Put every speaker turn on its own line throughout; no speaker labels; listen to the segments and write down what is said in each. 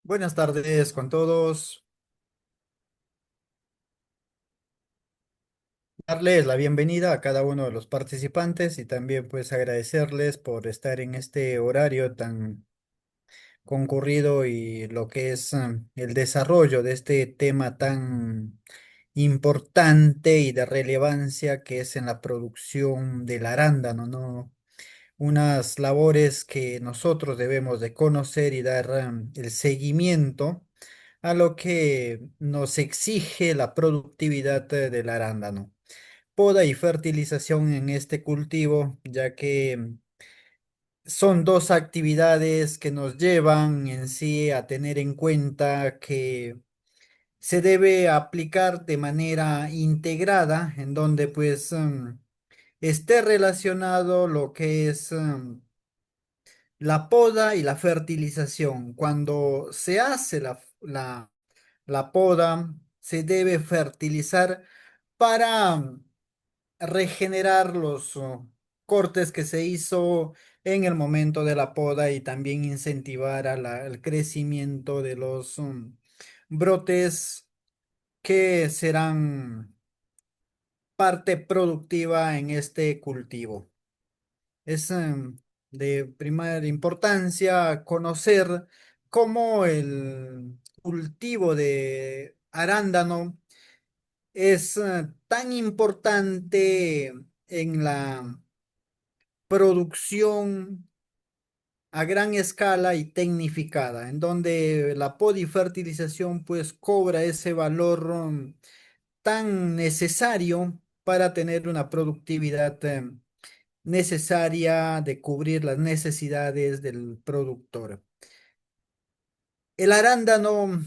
Buenas tardes con todos. Darles la bienvenida a cada uno de los participantes y también pues agradecerles por estar en este horario tan concurrido y lo que es el desarrollo de este tema tan importante y de relevancia que es en la producción del arándano, ¿no? Unas labores que nosotros debemos de conocer y dar el seguimiento a lo que nos exige la productividad del arándano. Poda y fertilización en este cultivo, ya que son dos actividades que nos llevan en sí a tener en cuenta que se debe aplicar de manera integrada, en donde pues esté relacionado lo que es la poda y la fertilización. Cuando se hace la poda, se debe fertilizar para regenerar los cortes que se hizo en el momento de la poda y también incentivar el crecimiento de los brotes que serán parte productiva en este cultivo. Es de primera importancia conocer cómo el cultivo de arándano es tan importante en la producción a gran escala y tecnificada, en donde la podifertilización pues cobra ese valor tan necesario para tener una productividad necesaria de cubrir las necesidades del productor. El arándano,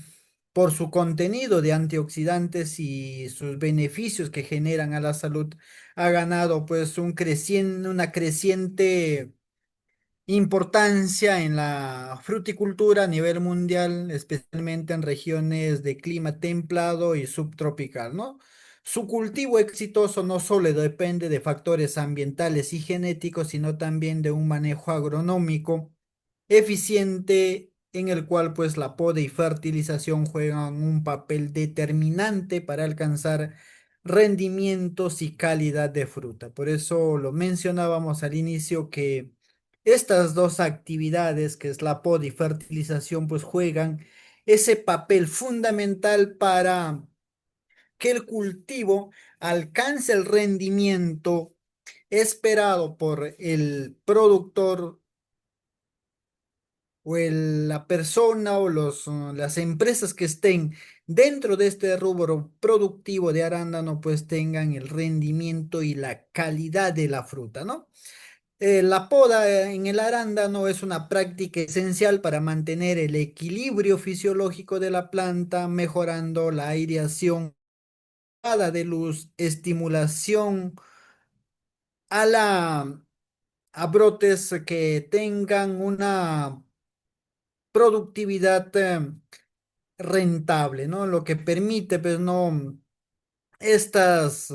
por su contenido de antioxidantes y sus beneficios que generan a la salud, ha ganado pues una creciente importancia en la fruticultura a nivel mundial, especialmente en regiones de clima templado y subtropical, ¿no? Su cultivo exitoso no solo depende de factores ambientales y genéticos, sino también de un manejo agronómico eficiente en el cual pues la poda y fertilización juegan un papel determinante para alcanzar rendimientos y calidad de fruta. Por eso lo mencionábamos al inicio que estas dos actividades, que es la poda y fertilización, pues juegan ese papel fundamental para que el cultivo alcance el rendimiento esperado por el productor o la persona o las empresas que estén dentro de este rubro productivo de arándano, pues tengan el rendimiento y la calidad de la fruta, ¿no? La poda en el arándano es una práctica esencial para mantener el equilibrio fisiológico de la planta, mejorando la aireación de luz, estimulación a a brotes que tengan una productividad rentable, ¿no? Lo que permite, pues, no, estas,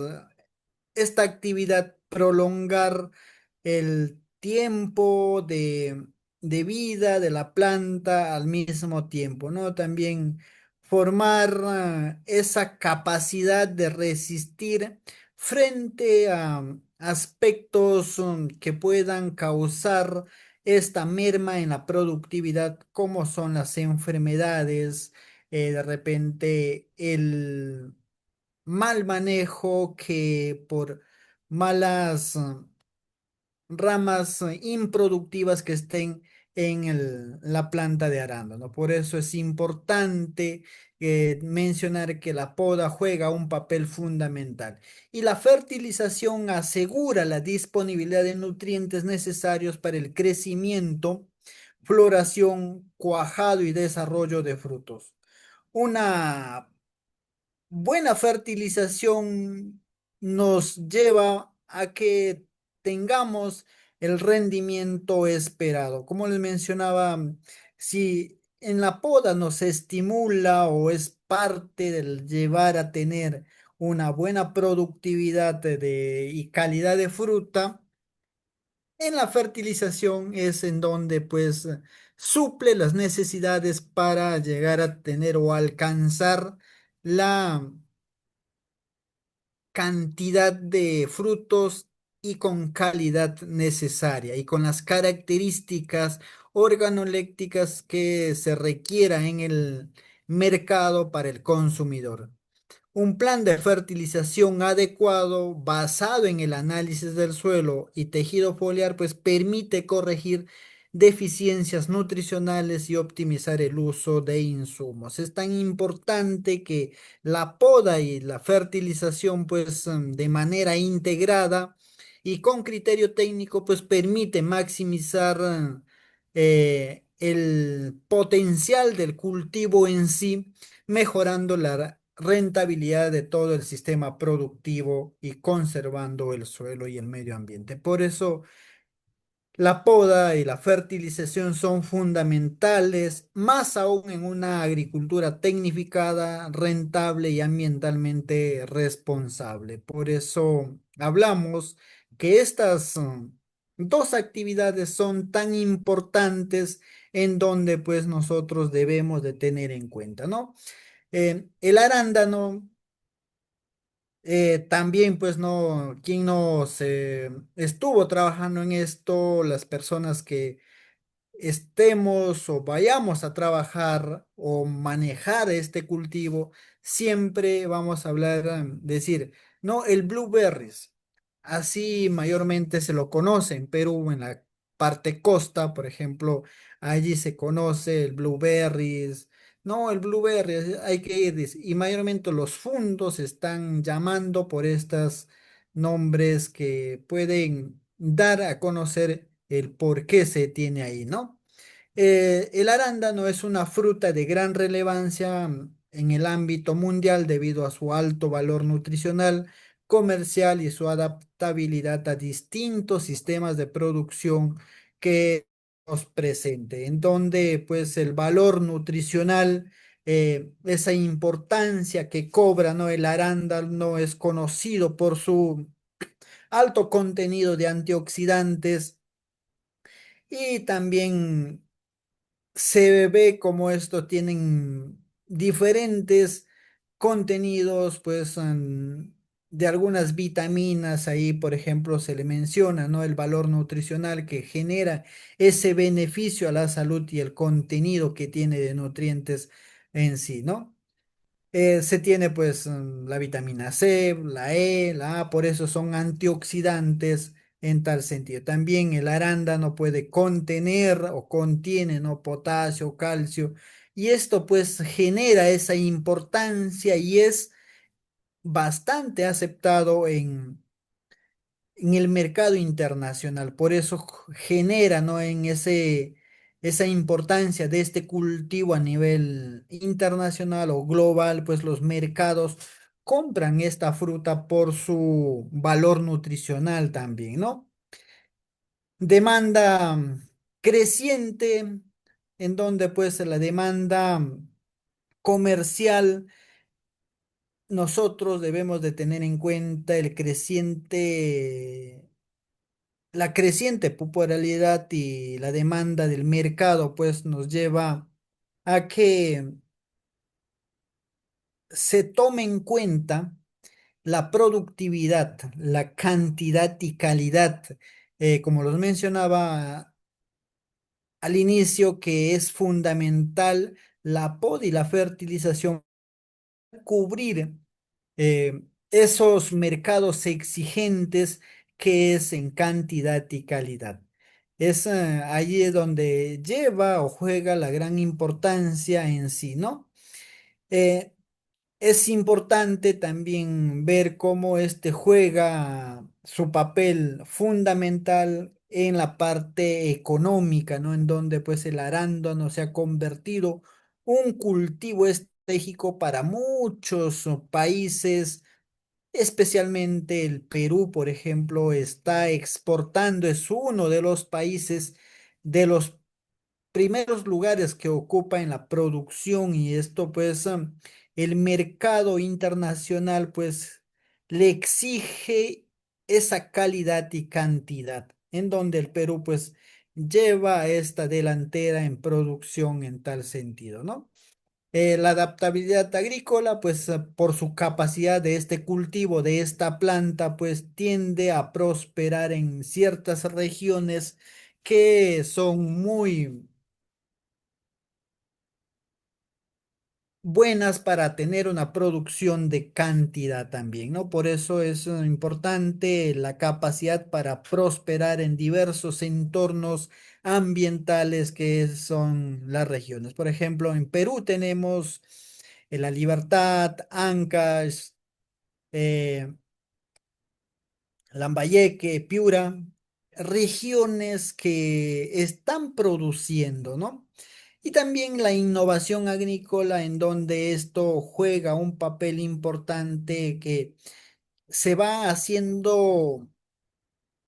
esta actividad prolongar el tiempo de vida de la planta al mismo tiempo, ¿no? También formar esa capacidad de resistir frente a aspectos que puedan causar esta merma en la productividad, como son las enfermedades, de repente el mal manejo que por malas ramas improductivas que estén en la planta de arándano. Por eso es importante mencionar que la poda juega un papel fundamental y la fertilización asegura la disponibilidad de nutrientes necesarios para el crecimiento, floración, cuajado y desarrollo de frutos. Una buena fertilización nos lleva a que tengamos el rendimiento esperado. Como les mencionaba, si en la poda nos estimula o es parte del llevar a tener una buena productividad y calidad de fruta, En la fertilización es en donde pues suple las necesidades para llegar a tener o alcanzar la cantidad de frutos y con calidad necesaria y con las características organolépticas que se requiera en el mercado para el consumidor. Un plan de fertilización adecuado basado en el análisis del suelo y tejido foliar pues permite corregir deficiencias nutricionales y optimizar el uso de insumos. Es tan importante que la poda y la fertilización pues de manera integrada y con criterio técnico pues permite maximizar el potencial del cultivo en sí, mejorando la rentabilidad de todo el sistema productivo y conservando el suelo y el medio ambiente. Por eso la poda y la fertilización son fundamentales, más aún en una agricultura tecnificada, rentable y ambientalmente responsable. Por eso hablamos que estas dos actividades son tan importantes en donde pues nosotros debemos de tener en cuenta, ¿no? El arándano también, pues no, quien no se estuvo trabajando en esto, las personas que estemos o vayamos a trabajar o manejar este cultivo, siempre vamos a hablar, decir, no, el blueberries, así mayormente se lo conoce en Perú, en la parte costa, por ejemplo, allí se conoce el blueberries, no, el blueberry, hay que ir, dice, y mayormente los fundos están llamando por estos nombres que pueden dar a conocer el por qué se tiene ahí, ¿no? El arándano es una fruta de gran relevancia en el ámbito mundial debido a su alto valor nutricional, comercial y su adaptabilidad a distintos sistemas de producción que nos presente, en donde pues el valor nutricional, esa importancia que cobra, ¿no? El arándano es conocido por su alto contenido de antioxidantes y también se ve como esto tienen diferentes contenidos, pues, de algunas vitaminas. Ahí, por ejemplo, se le menciona, ¿no? El valor nutricional que genera ese beneficio a la salud y el contenido que tiene de nutrientes en sí, ¿no? Se tiene pues la vitamina C, la E, la A, por eso son antioxidantes en tal sentido. También el arándano puede contener o contiene, ¿no? Potasio, calcio, y esto pues genera esa importancia y es bastante aceptado en el mercado internacional. Por eso genera, ¿no? En esa importancia de este cultivo a nivel internacional o global, pues los mercados compran esta fruta por su valor nutricional también, ¿no? Demanda creciente, en donde pues la demanda comercial, nosotros debemos de tener en cuenta la creciente popularidad y la demanda del mercado, pues nos lleva a que se tome en cuenta la productividad, la cantidad y calidad, como los mencionaba al inicio, que es fundamental la poda y la fertilización, cubrir esos mercados exigentes que es en cantidad y calidad. Es allí es donde lleva o juega la gran importancia en sí, ¿no? Eh, es importante también ver cómo este juega su papel fundamental en la parte económica, ¿no? En donde pues el arándano se ha convertido un cultivo estratégico para muchos países, especialmente el Perú, por ejemplo, está exportando, es uno de los países de los primeros lugares que ocupa en la producción, y esto pues el mercado internacional pues le exige esa calidad y cantidad. en donde el Perú pues lleva esta delantera en producción en tal sentido, ¿no? La adaptabilidad agrícola, pues por su capacidad de este cultivo, de esta planta, pues tiende a prosperar en ciertas regiones que son muy buenas para tener una producción de cantidad también, ¿no? Por eso es importante la capacidad para prosperar en diversos entornos ambientales que son las regiones. Por ejemplo, en Perú tenemos La Libertad, Ancash, eh, Lambayeque, Piura, regiones que están produciendo, ¿no? Y también la innovación agrícola en donde esto juega un papel importante que se va haciendo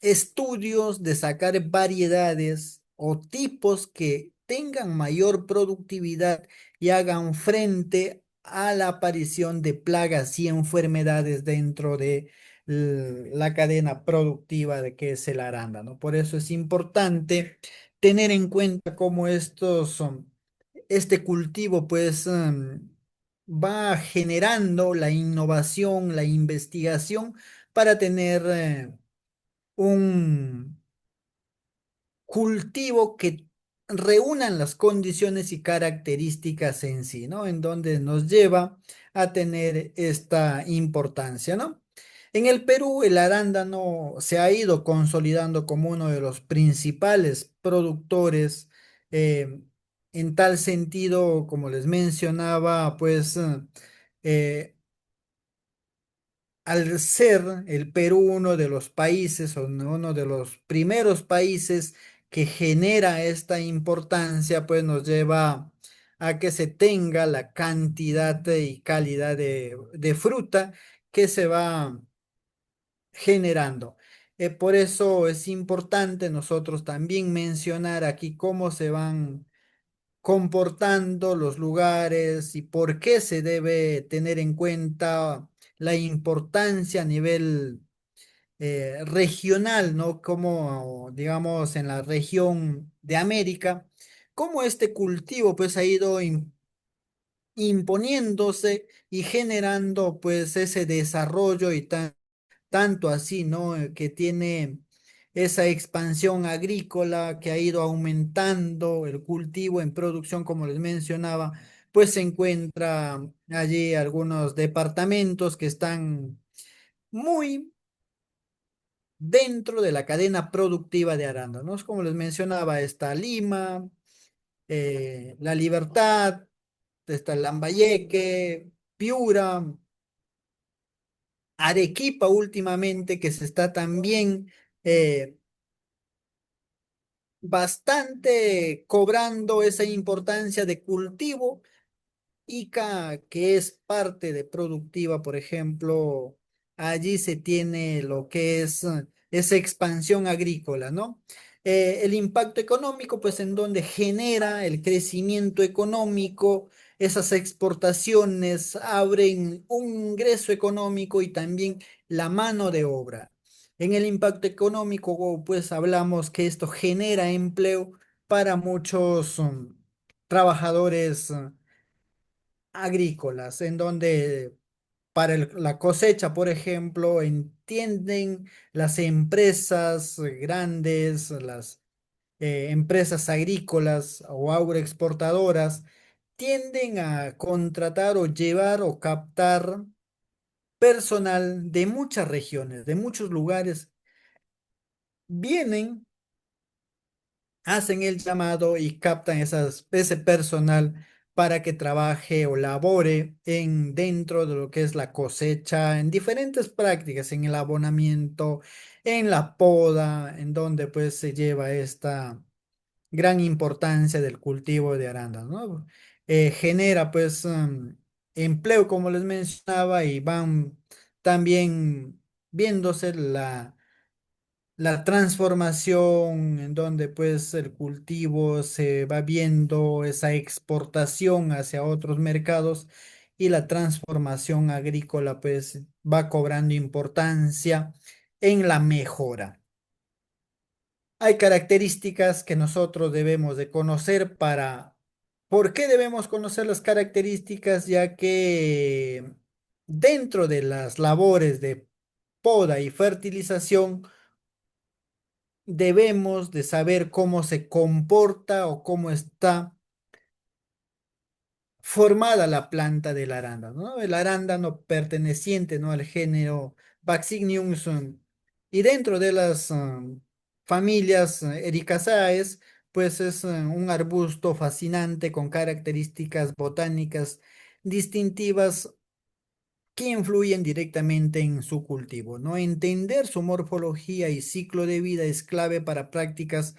estudios de sacar variedades o tipos que tengan mayor productividad y hagan frente a la aparición de plagas y enfermedades dentro de la cadena productiva de que es el arándano. Por eso es importante tener en cuenta cómo estos son, este cultivo pues va generando la innovación, la investigación para tener un cultivo que reúnan las condiciones y características en sí, ¿no? En donde nos lleva a tener esta importancia, ¿no? En el Perú, el arándano se ha ido consolidando como uno de los principales productores. eh, en tal sentido, como les mencionaba, pues eh, al ser el Perú uno de los países o uno de los primeros países que genera esta importancia, pues nos lleva a que se tenga la cantidad y calidad de fruta que se va generando. Por eso es importante nosotros también mencionar aquí cómo se van comportando los lugares y por qué se debe tener en cuenta la importancia a nivel regional, ¿no? Como, digamos, en la región de América, cómo este cultivo pues ha ido imponiéndose y generando pues ese desarrollo y tanto así, ¿no? Que tiene esa expansión agrícola que ha ido aumentando el cultivo en producción, como les mencionaba, pues se encuentra allí algunos departamentos que están muy dentro de la cadena productiva de arándanos. Como les mencionaba, está Lima, La Libertad, está Lambayeque, Piura, Arequipa últimamente, que se está también bastante cobrando esa importancia de cultivo. Ica, que es parte de productiva, por ejemplo, allí se tiene lo que es esa expansión agrícola, ¿no? El impacto económico, pues en donde genera el crecimiento económico, esas exportaciones abren un ingreso económico y también la mano de obra. En el impacto económico, pues hablamos que esto genera empleo para muchos trabajadores agrícolas, en donde para la cosecha, por ejemplo, entienden las empresas grandes, las empresas agrícolas o agroexportadoras, tienden a contratar o llevar o captar personal de muchas regiones, de muchos lugares. Vienen, hacen el llamado y captan ese personal para que trabaje o labore dentro de lo que es la cosecha, en diferentes prácticas, en el abonamiento, en la poda, en donde pues se lleva esta gran importancia del cultivo de arándanos, ¿no? Genera pues empleo, como les mencionaba, y van también viéndose la transformación en donde pues el cultivo se va viendo esa exportación hacia otros mercados y la transformación agrícola pues va cobrando importancia en la mejora. Hay características que nosotros debemos de conocer para... ¿Por qué debemos conocer las características? Ya que dentro de las labores de poda y fertilización debemos de saber cómo se comporta o cómo está formada la planta del arándano, ¿no? El arándano perteneciente, ¿no?, al género Vaccinium, y dentro de las familias Ericaceae, pues es un arbusto fascinante con características botánicas distintivas que influyen directamente en su cultivo, ¿no? Entender su morfología y ciclo de vida es clave para prácticas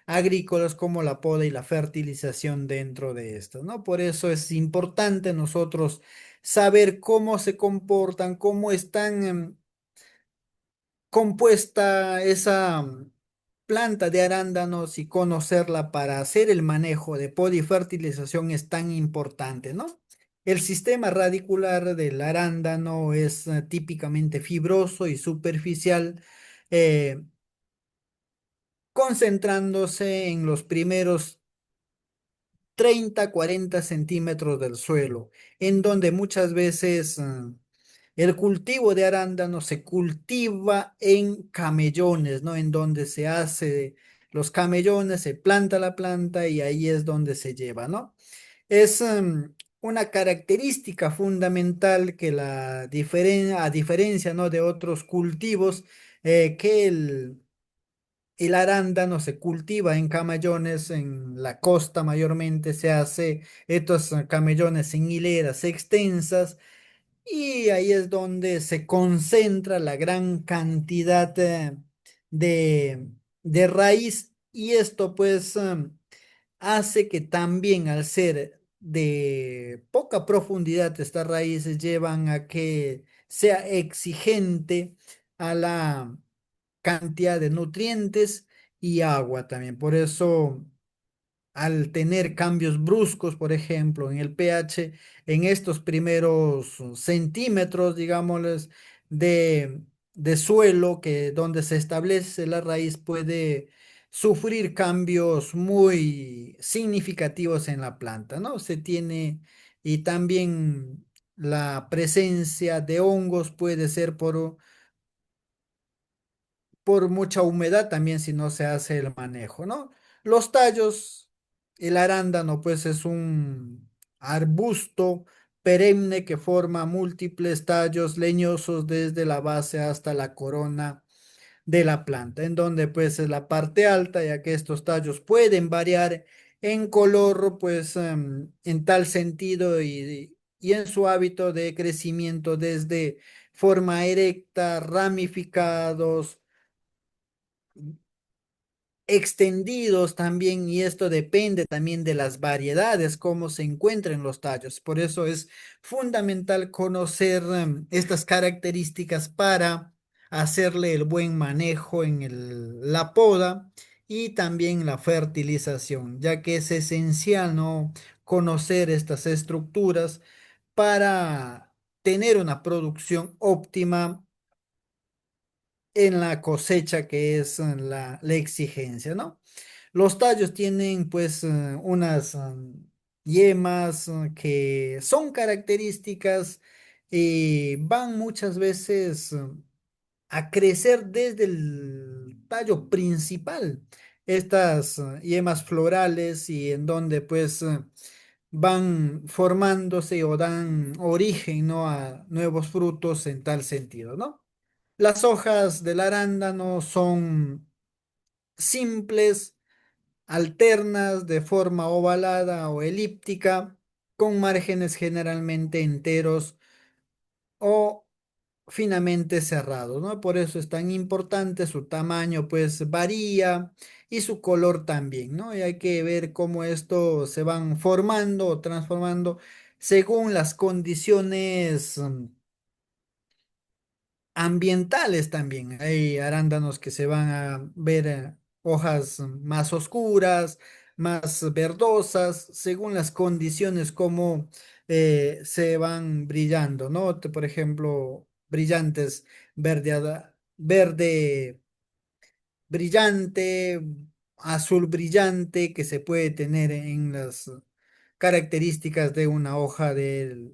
agrícolas como la poda y la fertilización dentro de estas, ¿no? Por eso es importante nosotros saber cómo se comportan, cómo están compuesta esa planta de arándanos, y conocerla para hacer el manejo de poda y fertilización es tan importante, ¿no? El sistema radicular del arándano es típicamente fibroso y superficial, eh, concentrándose en los primeros 30 a 40 centímetros del suelo, en donde muchas veces el cultivo de arándano se cultiva en camellones, ¿no? En donde se hace los camellones, se planta la planta y ahí es donde se lleva, ¿no? Es una característica fundamental que a diferencia, ¿no?, de otros cultivos, que el arándano se cultiva en camellones, en la costa mayormente se hace estos camellones en hileras extensas, y ahí es donde se concentra la gran cantidad de, de raíz, y esto pues hace que también, al ser de poca profundidad, estas raíces llevan a que sea exigente a la cantidad de nutrientes y agua también. Por eso, al tener cambios bruscos, por ejemplo, en el pH, en estos primeros centímetros, digámosles, de, de suelo, que donde se establece la raíz, puede sufrir cambios muy significativos en la planta, ¿no? Se tiene, y también la presencia de hongos puede ser por mucha humedad también, si no se hace el manejo, ¿no? Los tallos, el arándano pues es un arbusto perenne que forma múltiples tallos leñosos desde la base hasta la corona de la planta, en donde pues es la parte alta, ya que estos tallos pueden variar en color, pues en tal sentido, y en su hábito de crecimiento, desde forma erecta, ramificados, extendidos también, y esto depende también de las variedades, cómo se encuentran los tallos. Por eso es fundamental conocer estas características para hacerle el buen manejo en la poda y también la fertilización, ya que es esencial, ¿no?, conocer estas estructuras para tener una producción óptima en la cosecha, que es la exigencia, ¿no? Los tallos tienen pues unas yemas que son características, y van muchas veces a crecer desde el tallo principal. Estas yemas florales, y en donde pues van formándose o dan origen, ¿no?, a nuevos frutos en tal sentido, ¿no? Las hojas del arándano son simples, alternas, de forma ovalada o elíptica, con márgenes generalmente enteros o finamente cerrados, ¿no? Por eso es tan importante su tamaño, pues varía, y su color también, ¿no? Y hay que ver cómo esto se van formando o transformando según las condiciones ambientales también. Hay arándanos que se van a ver hojas más oscuras, más verdosas, según las condiciones como se van brillando, ¿no? Por ejemplo, brillantes verde, verde brillante, azul brillante que se puede tener en las características de una hoja de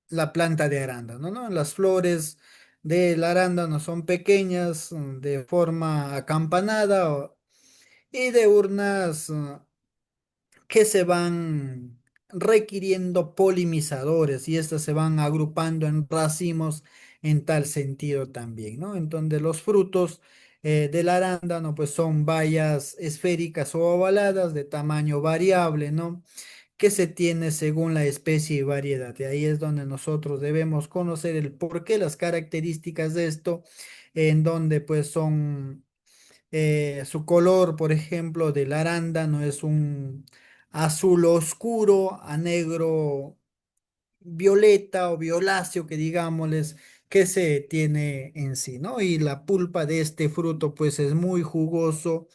la planta de arándano, ¿no? Las flores del arándano son pequeñas, de forma acampanada y de urnas que se van requiriendo polinizadores y estas se van agrupando en racimos en tal sentido también, ¿no? Entonces los frutos del arándano pues son bayas esféricas o ovaladas de tamaño variable, ¿no? Que se tiene según la especie y variedad. Y ahí es donde nosotros debemos conocer el porqué, las características de esto, en donde pues son su color, por ejemplo, del arándano es un azul oscuro a negro violeta o violáceo, que digámosles, que se tiene en sí, ¿no? Y la pulpa de este fruto, pues es muy jugoso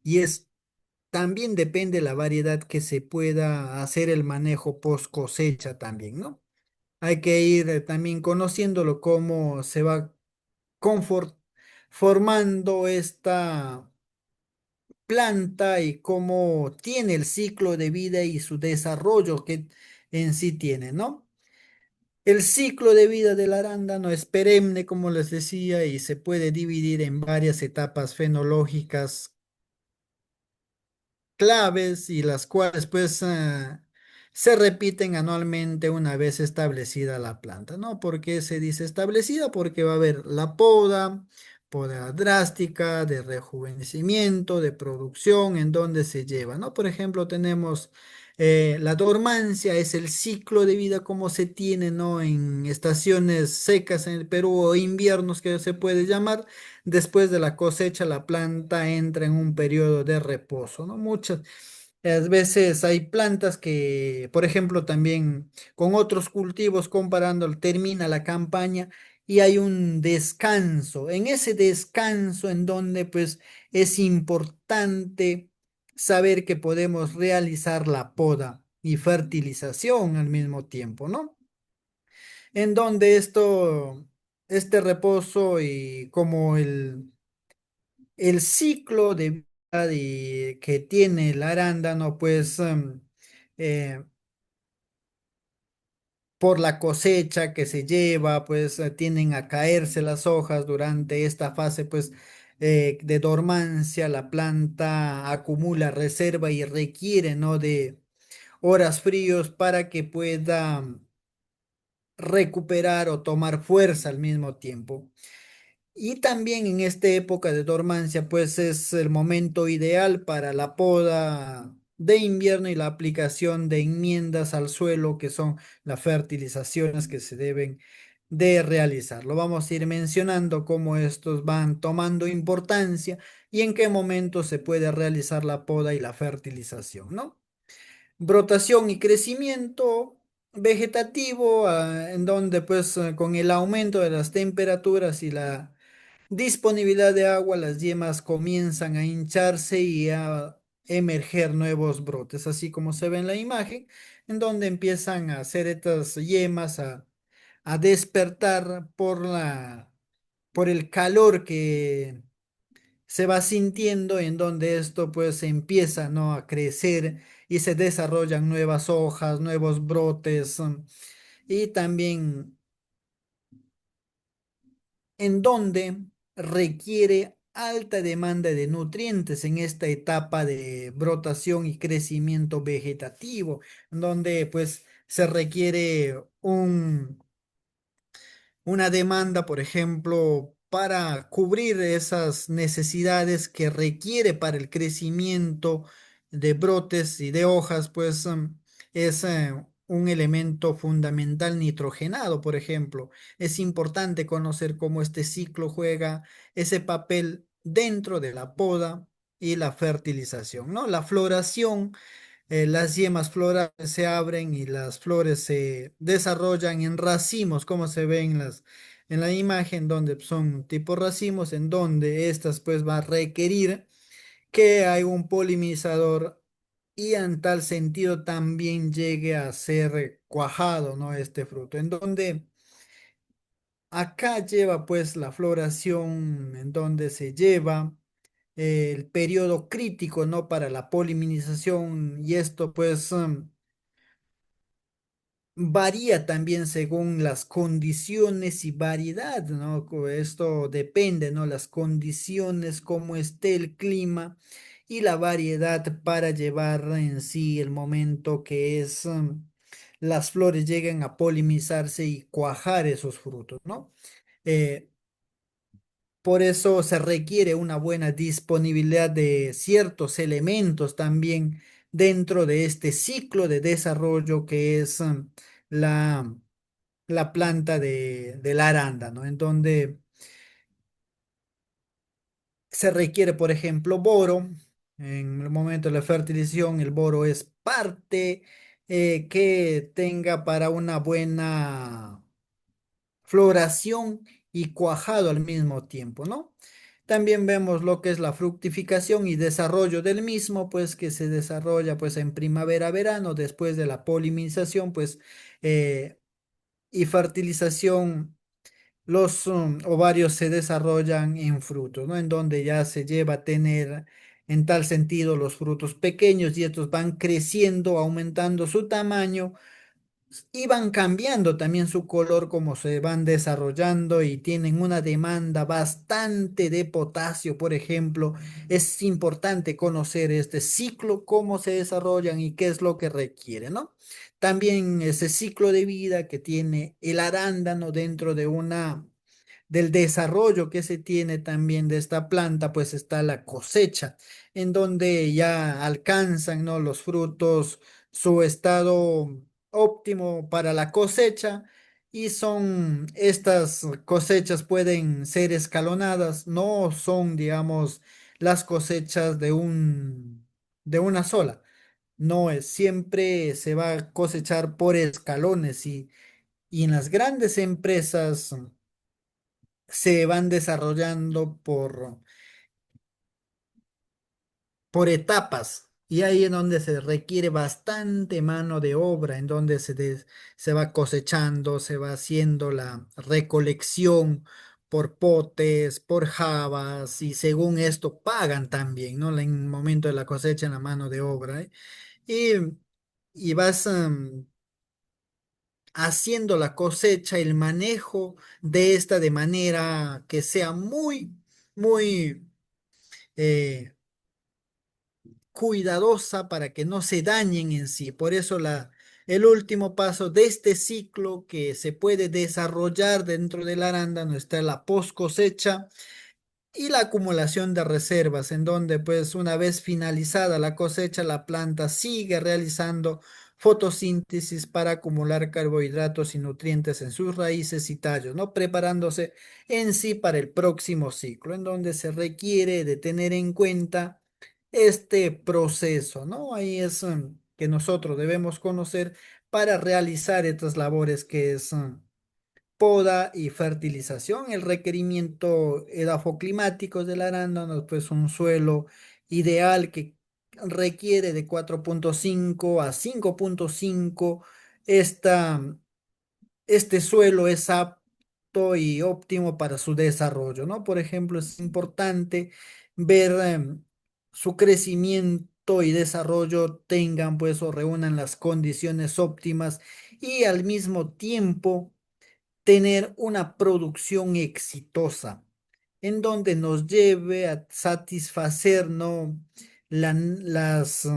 y es también depende la variedad que se pueda hacer el manejo post cosecha también, ¿no? Hay que ir también conociéndolo cómo se va formando esta planta y cómo tiene el ciclo de vida y su desarrollo que en sí tiene, ¿no? El ciclo de vida del arándano es perenne, como les decía, y se puede dividir en varias etapas fenológicas claves y las cuales pues se repiten anualmente una vez establecida la planta, ¿no? ¿Por qué se dice establecida? Porque va a haber la poda, poda drástica, de rejuvenecimiento, de producción, en donde se lleva, ¿no? Por ejemplo, tenemos la dormancia, es el ciclo de vida como se tiene, ¿no? En estaciones secas en el Perú o inviernos que se puede llamar. Después de la cosecha, la planta entra en un periodo de reposo, ¿no? Muchas veces hay plantas que, por ejemplo, también con otros cultivos comparando, termina la campaña y hay un descanso. En ese descanso en donde pues es importante saber que podemos realizar la poda y fertilización al mismo tiempo, ¿no? En donde este reposo y como el ciclo de vida que tiene el arándano, pues eh, por la cosecha que se lleva, pues tienden a caerse las hojas durante esta fase, pues de dormancia, la planta acumula reserva y requiere, ¿no? De horas fríos para que pueda recuperar o tomar fuerza al mismo tiempo. Y también en esta época de dormancia, pues es el momento ideal para la poda de invierno y la aplicación de enmiendas al suelo, que son las fertilizaciones que se deben de realizar. Lo vamos a ir mencionando cómo estos van tomando importancia y en qué momento se puede realizar la poda y la fertilización, ¿no? Brotación y crecimiento vegetativo, en donde pues con el aumento de las temperaturas y la disponibilidad de agua, las yemas comienzan a hincharse y a emerger nuevos brotes, así como se ve en la imagen, en donde empiezan a hacer estas yemas a despertar por el calor que se va sintiendo, en donde esto pues empieza, ¿no? A crecer y se desarrollan nuevas hojas, nuevos brotes, y también en donde requiere alta demanda de nutrientes en esta etapa de brotación y crecimiento vegetativo, en donde pues se requiere una demanda, por ejemplo, para cubrir esas necesidades que requiere para el crecimiento de brotes y de hojas, pues es un elemento fundamental nitrogenado, por ejemplo. Es importante conocer cómo este ciclo juega ese papel dentro de la poda y la fertilización, ¿no? La floración, las yemas florales se abren y las flores se desarrollan en racimos, como se ve en la imagen, donde son tipo racimos, en donde estas pues va a requerir que hay un polinizador y en tal sentido también llegue a ser cuajado, ¿no? Este fruto, en donde Acá lleva pues la floración en donde se lleva el periodo crítico, ¿no? Para la poliminización y esto pues varía también según las condiciones y variedad, ¿no? Esto depende, ¿no? Las condiciones, cómo esté el clima y la variedad para llevar en sí el momento que es las flores lleguen a polinizarse y cuajar esos frutos, ¿no? Eh, por eso se requiere una buena disponibilidad de ciertos elementos también dentro de este ciclo de desarrollo que es la, la planta del arándano, en donde se requiere, por ejemplo, boro. En el momento de la fertilización, el boro es parte que tenga para una buena floración y cuajado al mismo tiempo, ¿no? También vemos lo que es la fructificación y desarrollo del mismo, pues que se desarrolla pues en primavera, verano, después de la polinización, pues eh, y fertilización, los ovarios se desarrollan en frutos, ¿no? En donde ya se lleva a tener en tal sentido los frutos pequeños y estos van creciendo, aumentando su tamaño y van cambiando también su color como se van desarrollando y tienen una demanda bastante de potasio, por ejemplo. Es importante conocer este ciclo, cómo se desarrollan y qué es lo que requiere, ¿no? También ese ciclo de vida que tiene el arándano dentro de una del desarrollo que se tiene también de esta planta, pues está la cosecha, en donde ya alcanzan, ¿no? Los frutos su estado óptimo para la cosecha y son estas cosechas pueden ser escalonadas, no son, digamos, las cosechas de una sola. No es, siempre se va a cosechar por escalones y en las grandes empresas se van desarrollando por etapas y ahí en donde se requiere bastante mano de obra, en donde se va cosechando, se va haciendo la recolección por potes, por jabas y según esto pagan también, ¿no? En el momento de la cosecha en la mano de obra, ¿eh? Y, y vas haciendo la cosecha, el manejo de esta de manera que sea muy eh, cuidadosa para que no se dañen en sí. Por eso el último paso de este ciclo que se puede desarrollar dentro del arándano está la post cosecha y la acumulación de reservas, en donde pues una vez finalizada la cosecha, la planta sigue realizando fotosíntesis para acumular carbohidratos y nutrientes en sus raíces y tallos, ¿no? Preparándose en sí para el próximo ciclo, en donde se requiere de tener en cuenta este proceso, ¿no? Ahí es que nosotros debemos conocer para realizar estas labores que es poda y fertilización. El requerimiento edafoclimático del arándano, pues un suelo ideal que requiere de 4,5 a 5,5. Esta, este suelo es apto y óptimo para su desarrollo, ¿no? Por ejemplo, es importante ver su crecimiento y desarrollo tengan pues o reúnan las condiciones óptimas y al mismo tiempo tener una producción exitosa en donde nos lleve a satisfacer, ¿no? Las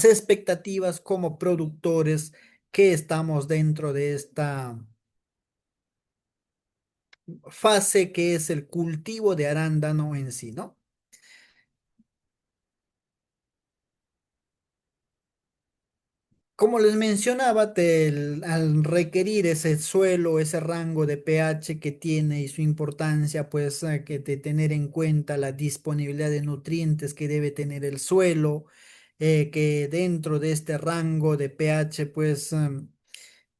expectativas como productores que estamos dentro de esta fase que es el cultivo de arándano en sí, ¿no? Como les mencionaba, al requerir ese suelo, ese rango de pH que tiene y su importancia, pues que de tener en cuenta la disponibilidad de nutrientes que debe tener el suelo, que dentro de este rango de pH, pues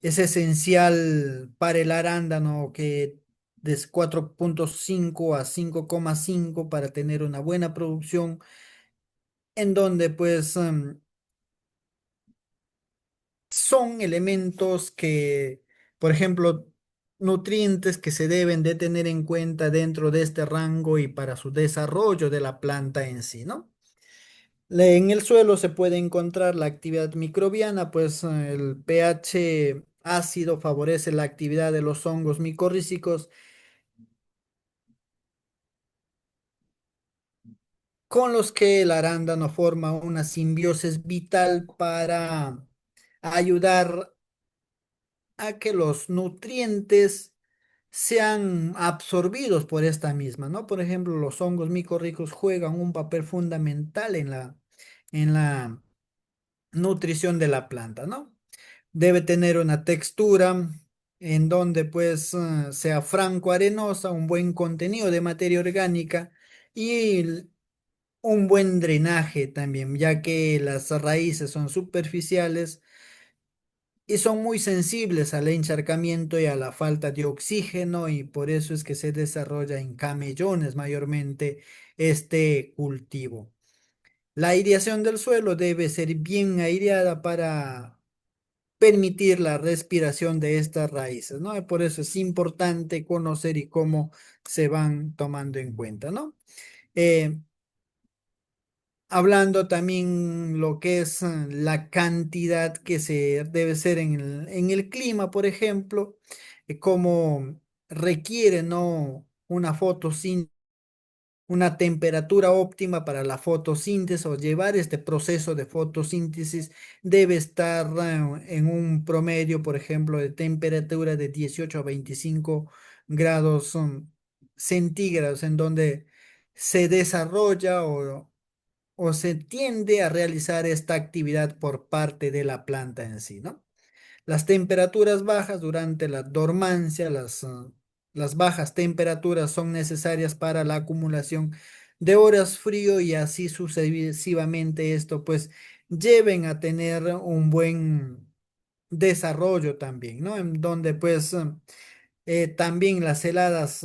es esencial para el arándano que de 4,5 a 5,5 para tener una buena producción, en donde pues son elementos que, por ejemplo, nutrientes que se deben de tener en cuenta dentro de este rango y para su desarrollo de la planta en sí, ¿no? En el suelo se puede encontrar la actividad microbiana, pues el pH ácido favorece la actividad de los hongos micorrízicos con los que el arándano forma una simbiosis vital para ayudar a que los nutrientes sean absorbidos por esta misma, ¿no? Por ejemplo, los hongos micorrízicos juegan un papel fundamental en la nutrición de la planta, ¿no? Debe tener una textura en donde pues sea franco arenosa, un buen contenido de materia orgánica y un buen drenaje también, ya que las raíces son superficiales y son muy sensibles al encharcamiento y a la falta de oxígeno y por eso es que se desarrolla en camellones mayormente este cultivo. La aireación del suelo debe ser bien aireada para permitir la respiración de estas raíces, ¿no? Y por eso es importante conocer y cómo se van tomando en cuenta, ¿no? Eh, Hablando también lo que es la cantidad que se debe ser en el clima, por ejemplo, cómo requiere, ¿no? Una fotosíntesis, una temperatura óptima para la fotosíntesis o llevar este proceso de fotosíntesis debe estar en un promedio, por ejemplo, de temperatura de 18 a 25 grados centígrados, en donde se desarrolla o se tiende a realizar esta actividad por parte de la planta en sí, ¿no? Las temperaturas bajas durante la dormancia, las bajas temperaturas son necesarias para la acumulación de horas frío y así sucesivamente esto pues lleven a tener un buen desarrollo también, ¿no? En donde pues también las heladas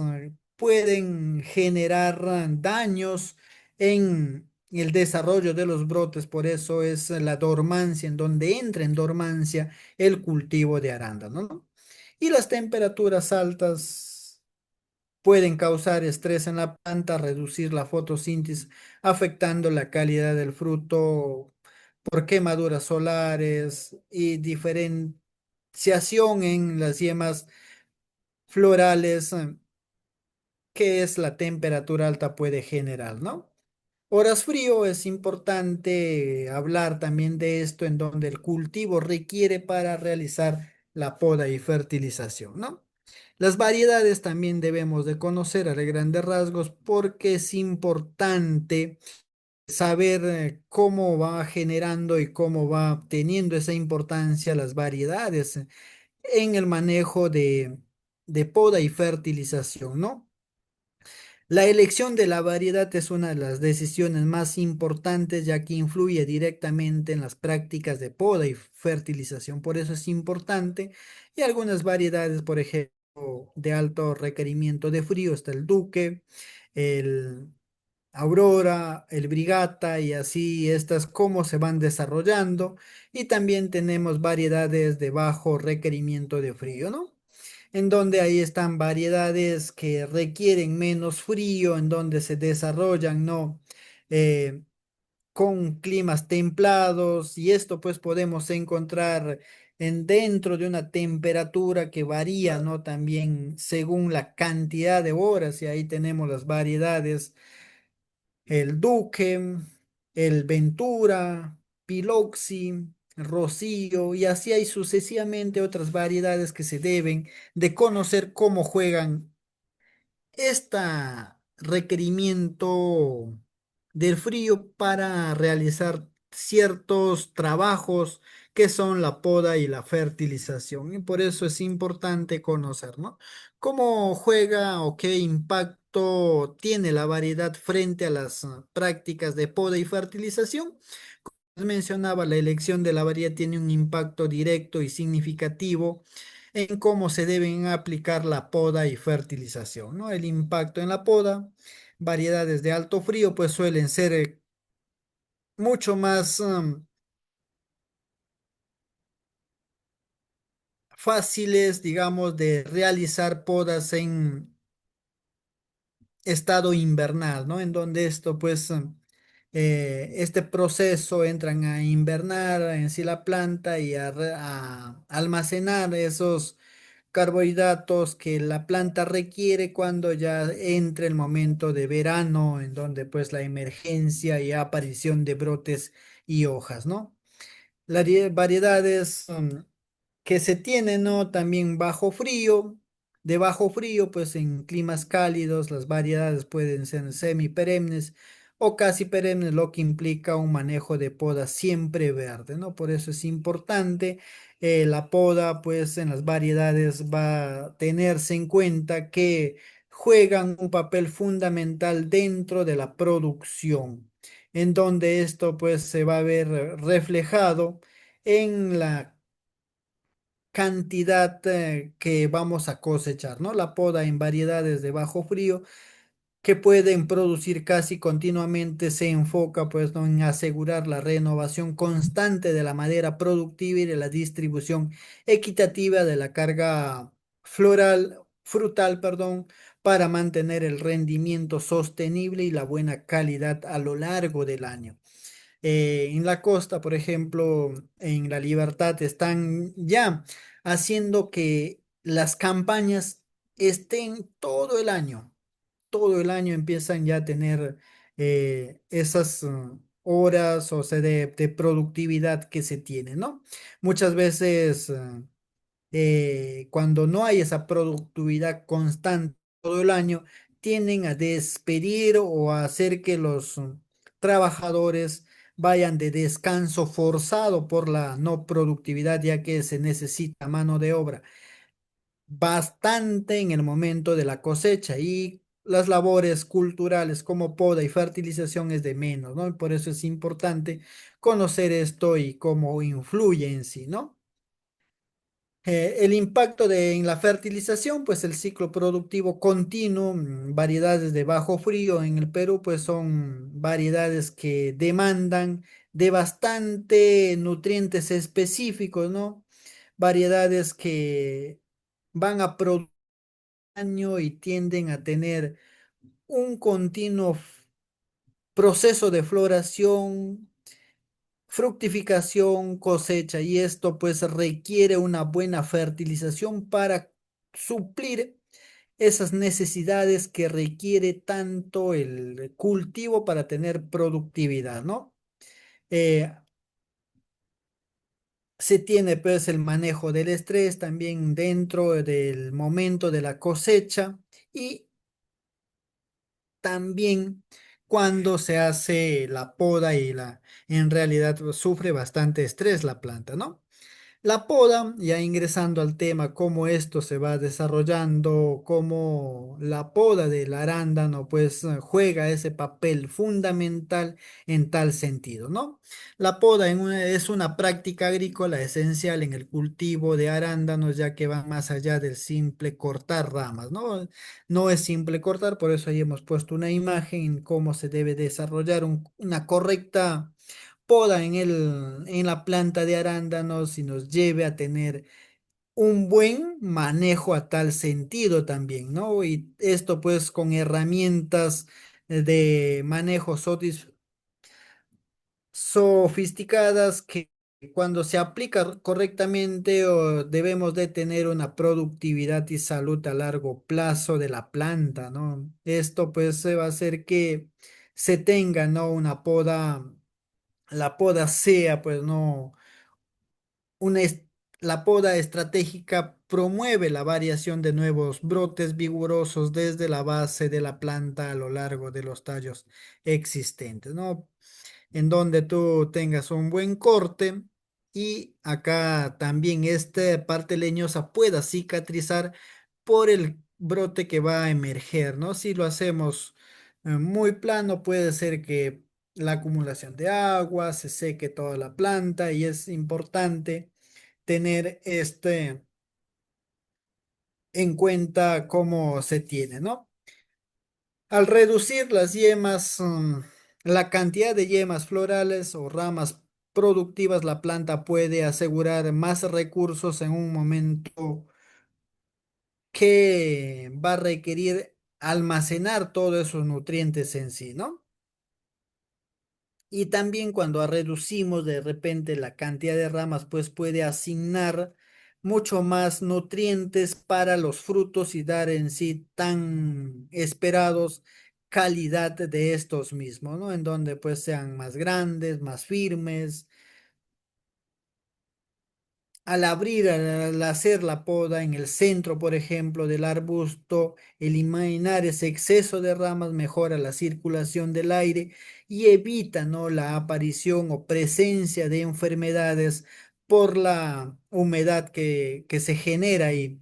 pueden generar daños en el desarrollo de los brotes, por eso es la dormancia, en donde entra en dormancia el cultivo de arándano, ¿no? Y las temperaturas altas pueden causar estrés en la planta, reducir la fotosíntesis, afectando la calidad del fruto por quemaduras solares y diferenciación en las yemas florales que es la temperatura alta puede generar, ¿no? Horas frío es importante hablar también de esto en donde el cultivo requiere para realizar la poda y fertilización, ¿no? Las variedades también debemos de conocer a grandes rasgos porque es importante saber cómo va generando y cómo va teniendo esa importancia las variedades en el manejo de poda y fertilización, ¿no? La elección de la variedad es una de las decisiones más importantes ya que influye directamente en las prácticas de poda y fertilización. Por eso es importante y algunas variedades, por ejemplo, de alto requerimiento de frío, está el Duque, el Aurora, el Brigata y así estas cómo se van desarrollando. Y también tenemos variedades de bajo requerimiento de frío, ¿no? En donde ahí están variedades que requieren menos frío, en donde se desarrollan, ¿no? Eh, con climas templados y esto pues podemos encontrar en dentro de una temperatura que varía, ¿no? También según la cantidad de horas y ahí tenemos las variedades, el Duque, el Ventura, Piloxi, Rocío y así hay sucesivamente otras variedades que se deben de conocer cómo juegan este requerimiento del frío para realizar ciertos trabajos que son la poda y la fertilización. Y por eso es importante conocer, ¿no? Cómo juega o qué impacto tiene la variedad frente a las prácticas de poda y fertilización. Mencionaba, la elección de la variedad tiene un impacto directo y significativo en cómo se deben aplicar la poda y fertilización, ¿no? El impacto en la poda, variedades de alto frío, pues suelen ser mucho más fáciles, digamos, de realizar podas en estado invernal, ¿no? En donde esto, pues, este proceso entran a invernar en sí la planta y a almacenar esos carbohidratos que la planta requiere cuando ya entre el momento de verano, en donde pues la emergencia y aparición de brotes y hojas, ¿no? Las variedades que se tienen, ¿no? También bajo frío. De bajo frío, pues en climas cálidos, las variedades pueden ser semiperennes o casi perennes, lo que implica un manejo de poda siempre verde, ¿no? Por eso es importante la poda, pues en las variedades va a tenerse en cuenta que juegan un papel fundamental dentro de la producción, en donde esto pues se va a ver reflejado en la cantidad que vamos a cosechar, ¿no? La poda en variedades de bajo frío que pueden producir casi continuamente se enfoca pues ¿no? en asegurar la renovación constante de la madera productiva y de la distribución equitativa de la carga frutal, perdón, para mantener el rendimiento sostenible y la buena calidad a lo largo del año. En la costa, por ejemplo, en La Libertad, están ya haciendo que las campañas estén todo el año empiezan ya a tener esas horas, o sea, de productividad que se tiene, ¿no? Muchas veces cuando no hay esa productividad constante todo el año, tienden a despedir o a hacer que los trabajadores vayan de descanso forzado por la no productividad, ya que se necesita mano de obra bastante en el momento de la cosecha y las labores culturales como poda y fertilización es de menos, ¿no? Y por eso es importante conocer esto y cómo influye en sí, ¿no? El impacto en la fertilización, pues el ciclo productivo continuo, variedades de bajo frío en el Perú, pues son variedades que demandan de bastante nutrientes específicos, ¿no? Variedades que van a producir daño y tienden a tener un continuo proceso de floración, fructificación, cosecha, y esto pues requiere una buena fertilización para suplir esas necesidades que requiere tanto el cultivo para tener productividad, ¿no? Eh, Se tiene pues el manejo del estrés también dentro del momento de la cosecha y también cuando se hace la poda y en realidad pues, sufre bastante estrés la planta, ¿no? La poda, ya ingresando al tema, cómo esto se va desarrollando, cómo la poda del arándano pues juega ese papel fundamental en tal sentido, ¿no? La poda es una práctica agrícola esencial en el cultivo de arándanos, ya que va más allá del simple cortar ramas, ¿no? No es simple cortar, por eso ahí hemos puesto una imagen en cómo se debe desarrollar una correcta poda en la planta de arándanos y nos lleve a tener un buen manejo a tal sentido también, ¿no? Y esto pues con herramientas de manejo sofisticadas que cuando se aplica correctamente debemos de tener una productividad y salud a largo plazo de la planta, ¿no? Esto pues se va a hacer que se tenga, ¿no? Una poda, la poda sea pues no una la poda estratégica promueve la variación de nuevos brotes vigorosos desde la base de la planta a lo largo de los tallos existentes, ¿no? En donde tú tengas un buen corte y acá también esta parte leñosa pueda cicatrizar por el brote que va a emerger, ¿no? Si lo hacemos muy plano, puede ser que la acumulación de agua se seque toda la planta y es importante tener en cuenta cómo se tiene, ¿no? Al reducir las yemas, la cantidad de yemas florales o ramas productivas, la planta puede asegurar más recursos en un momento que va a requerir almacenar todos esos nutrientes en sí, ¿no? Y también cuando reducimos de repente la cantidad de ramas, pues puede asignar mucho más nutrientes para los frutos y dar en sí tan esperados calidad de estos mismos, ¿no? En donde pues sean más grandes, más firmes al abrir, al hacer la poda en el centro, por ejemplo, del arbusto, eliminar ese exceso de ramas mejora la circulación del aire y evita, ¿no?, la aparición o presencia de enfermedades por la humedad que se genera ahí.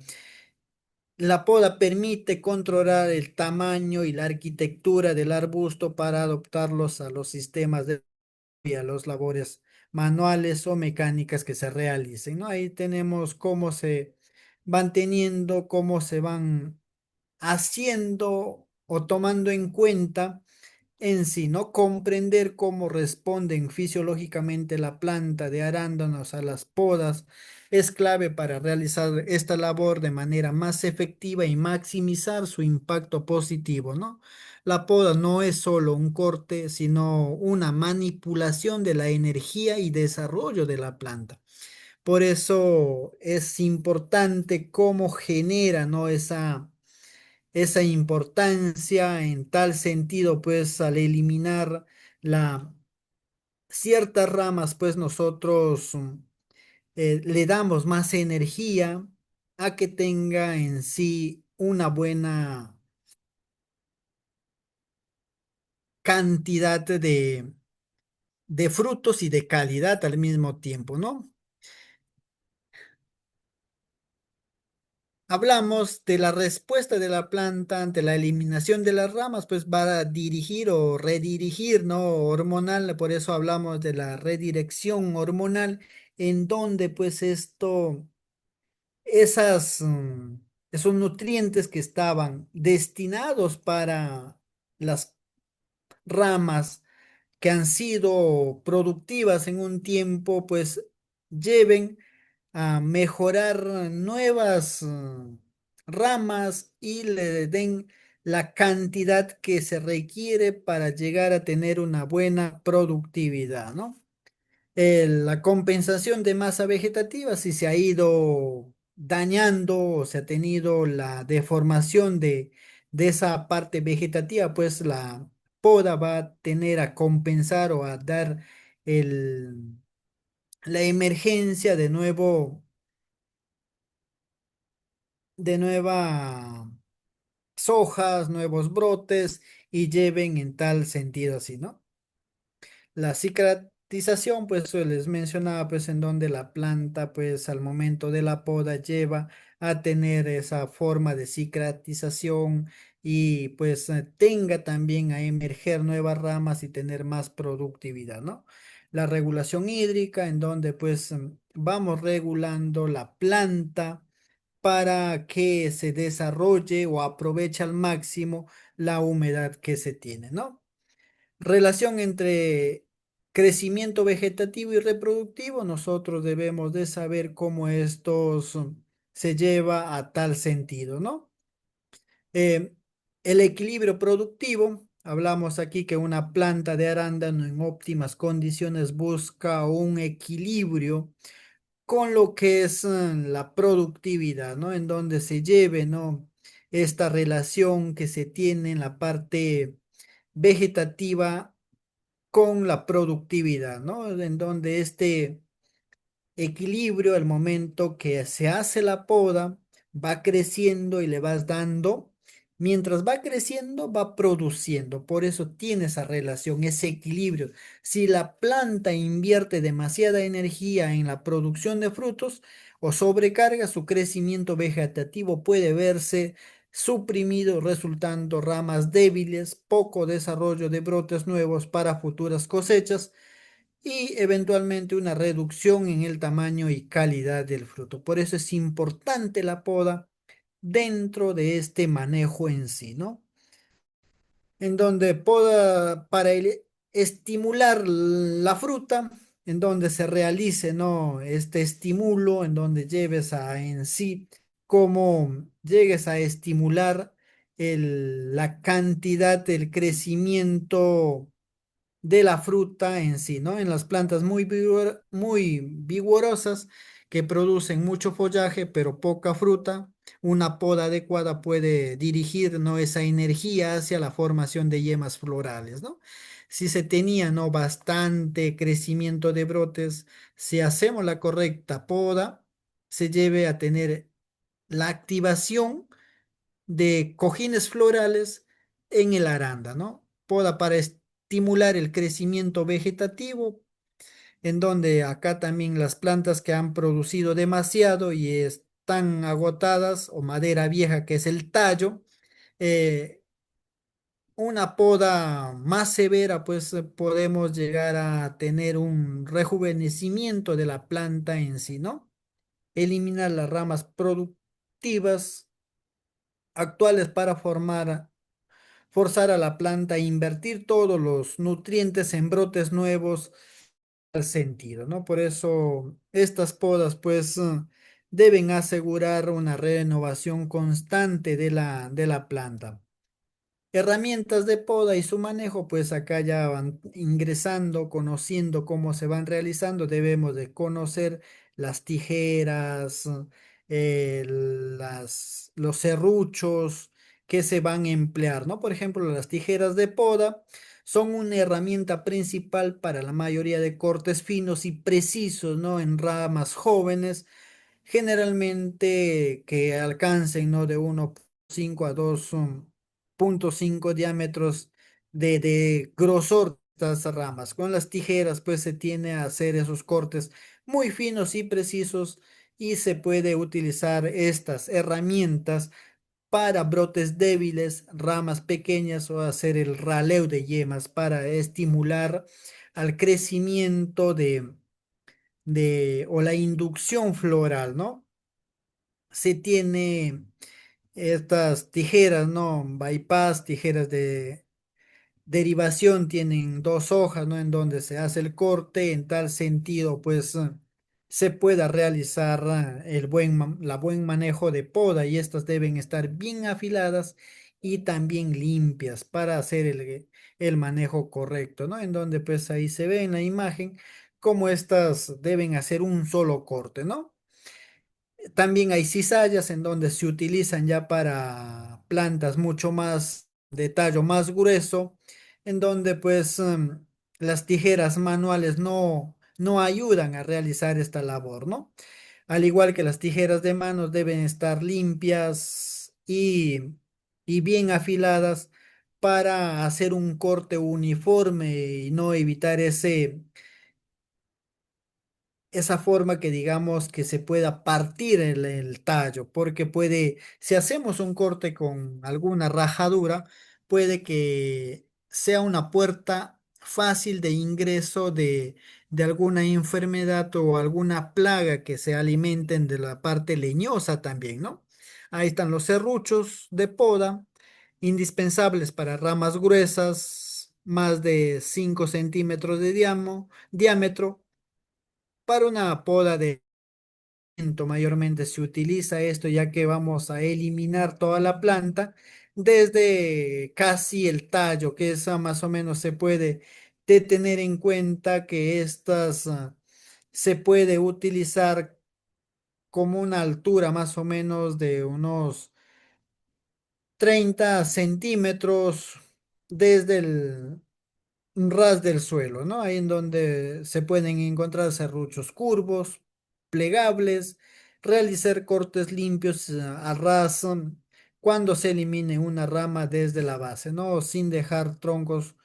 La poda permite controlar el tamaño y la arquitectura del arbusto para adaptarlos a los sistemas de y a las labores manuales o mecánicas que se realicen, ¿no? Ahí tenemos cómo se van teniendo, cómo se van haciendo o tomando en cuenta en sí, ¿no? Comprender cómo responden fisiológicamente la planta de arándanos a las podas es clave para realizar esta labor de manera más efectiva y maximizar su impacto positivo, ¿no? La poda no es solo un corte, sino una manipulación de la energía y desarrollo de la planta. Por eso es importante cómo genera, ¿no?, esa importancia en tal sentido, pues al eliminar la ciertas ramas, pues nosotros le damos más energía a que tenga en sí una buena cantidad de frutos y de calidad al mismo tiempo, ¿no? Hablamos de la respuesta de la planta ante la eliminación de las ramas, pues va a dirigir o redirigir, ¿no? Hormonal, por eso hablamos de la redirección hormonal, en donde pues esos nutrientes que estaban destinados para las ramas que han sido productivas en un tiempo, pues lleven a mejorar nuevas ramas y le den la cantidad que se requiere para llegar a tener una buena productividad, ¿no? La compensación de masa vegetativa, si se ha ido dañando o se ha tenido la deformación de esa parte vegetativa, pues la poda va a tener a compensar o a dar el, la emergencia de nuevas hojas, nuevos brotes y lleven en tal sentido así, ¿no? La cicatrización, pues les mencionaba, pues en donde la planta, pues al momento de la poda lleva a tener esa forma de cicatrización y pues tenga también a emerger nuevas ramas y tener más productividad, ¿no? La regulación hídrica, en donde pues vamos regulando la planta para que se desarrolle o aproveche al máximo la humedad que se tiene, ¿no? Relación entre crecimiento vegetativo y reproductivo, nosotros debemos de saber cómo estos se lleva a tal sentido, ¿no? Eh, el equilibrio productivo, hablamos aquí que una planta de arándano en óptimas condiciones busca un equilibrio con lo que es la productividad, ¿no? En donde se lleve, ¿no?, esta relación que se tiene en la parte vegetativa con la productividad, ¿no? En donde este equilibrio, al momento que se hace la poda, va creciendo y le vas dando, mientras va creciendo, va produciendo. Por eso tiene esa relación, ese equilibrio. Si la planta invierte demasiada energía en la producción de frutos o sobrecarga, su crecimiento vegetativo puede verse suprimido, resultando ramas débiles, poco desarrollo de brotes nuevos para futuras cosechas y eventualmente una reducción en el tamaño y calidad del fruto. Por eso es importante la poda dentro de este manejo en sí, ¿no? En donde poda para estimular la fruta, en donde se realice, ¿no? Este estímulo, en donde lleves a en sí, cómo llegues a estimular la cantidad, el crecimiento de la fruta en sí, ¿no? En las plantas muy vigorosas que producen mucho follaje pero poca fruta, una poda adecuada puede dirigir, ¿no? Esa energía hacia la formación de yemas florales, ¿no? Si se tenía, ¿no? Bastante crecimiento de brotes, si hacemos la correcta poda, se lleve a tener la activación de cojines florales en el arándano. Poda para estimular el crecimiento vegetativo, en donde acá también las plantas que han producido demasiado y están agotadas, o madera vieja que es el tallo, eh, una poda más severa, pues podemos llegar a tener un rejuvenecimiento de la planta en sí, ¿no? Eliminar las ramas productivas actuales para forzar a la planta a invertir todos los nutrientes en brotes nuevos al sentido, ¿no? Por eso estas podas, pues, deben asegurar una renovación constante de la planta. Herramientas de poda y su manejo, pues acá ya van ingresando, conociendo cómo se van realizando. Debemos de conocer las tijeras, los serruchos que se van a emplear, ¿no? Por ejemplo, las tijeras de poda son una herramienta principal para la mayoría de cortes finos y precisos, ¿no? En ramas jóvenes generalmente que alcancen, ¿no? De 1,5 a 2,5 diámetros de grosor de estas ramas. Con las tijeras, pues se tiene a hacer esos cortes muy finos y precisos y se puede utilizar estas herramientas para brotes débiles, ramas pequeñas o hacer el raleo de yemas para estimular al crecimiento o la inducción floral, ¿no? Se tiene estas tijeras, ¿no? Bypass, tijeras de derivación, tienen dos hojas, ¿no? En donde se hace el corte, en tal sentido, pues se pueda realizar la buen manejo de poda y estas deben estar bien afiladas y también limpias para hacer el manejo correcto, ¿no? En donde pues ahí se ve en la imagen cómo estas deben hacer un solo corte, ¿no? También hay cizallas en donde se utilizan ya para plantas mucho más de tallo más grueso, en donde pues las tijeras manuales no ayudan a realizar esta labor, ¿no? Al igual que las tijeras de manos deben estar limpias y bien afiladas para hacer un corte uniforme y no evitar esa forma que digamos que se pueda partir el tallo, porque puede, si hacemos un corte con alguna rajadura, puede que sea una puerta fácil de ingreso de alguna enfermedad o alguna plaga que se alimenten de la parte leñosa también, ¿no? Ahí están los serruchos de poda, indispensables para ramas gruesas, más de 5 centímetros de diámetro para una poda de cemento. Mayormente se utiliza esto ya que vamos a eliminar toda la planta desde casi el tallo, que esa más o menos se puede de tener en cuenta que estas se puede utilizar como una altura más o menos de unos 30 centímetros desde el ras del suelo, ¿no? Ahí en donde se pueden encontrar serruchos curvos, plegables, realizar cortes limpios a ras cuando se elimine una rama desde la base, ¿no? Sin dejar troncos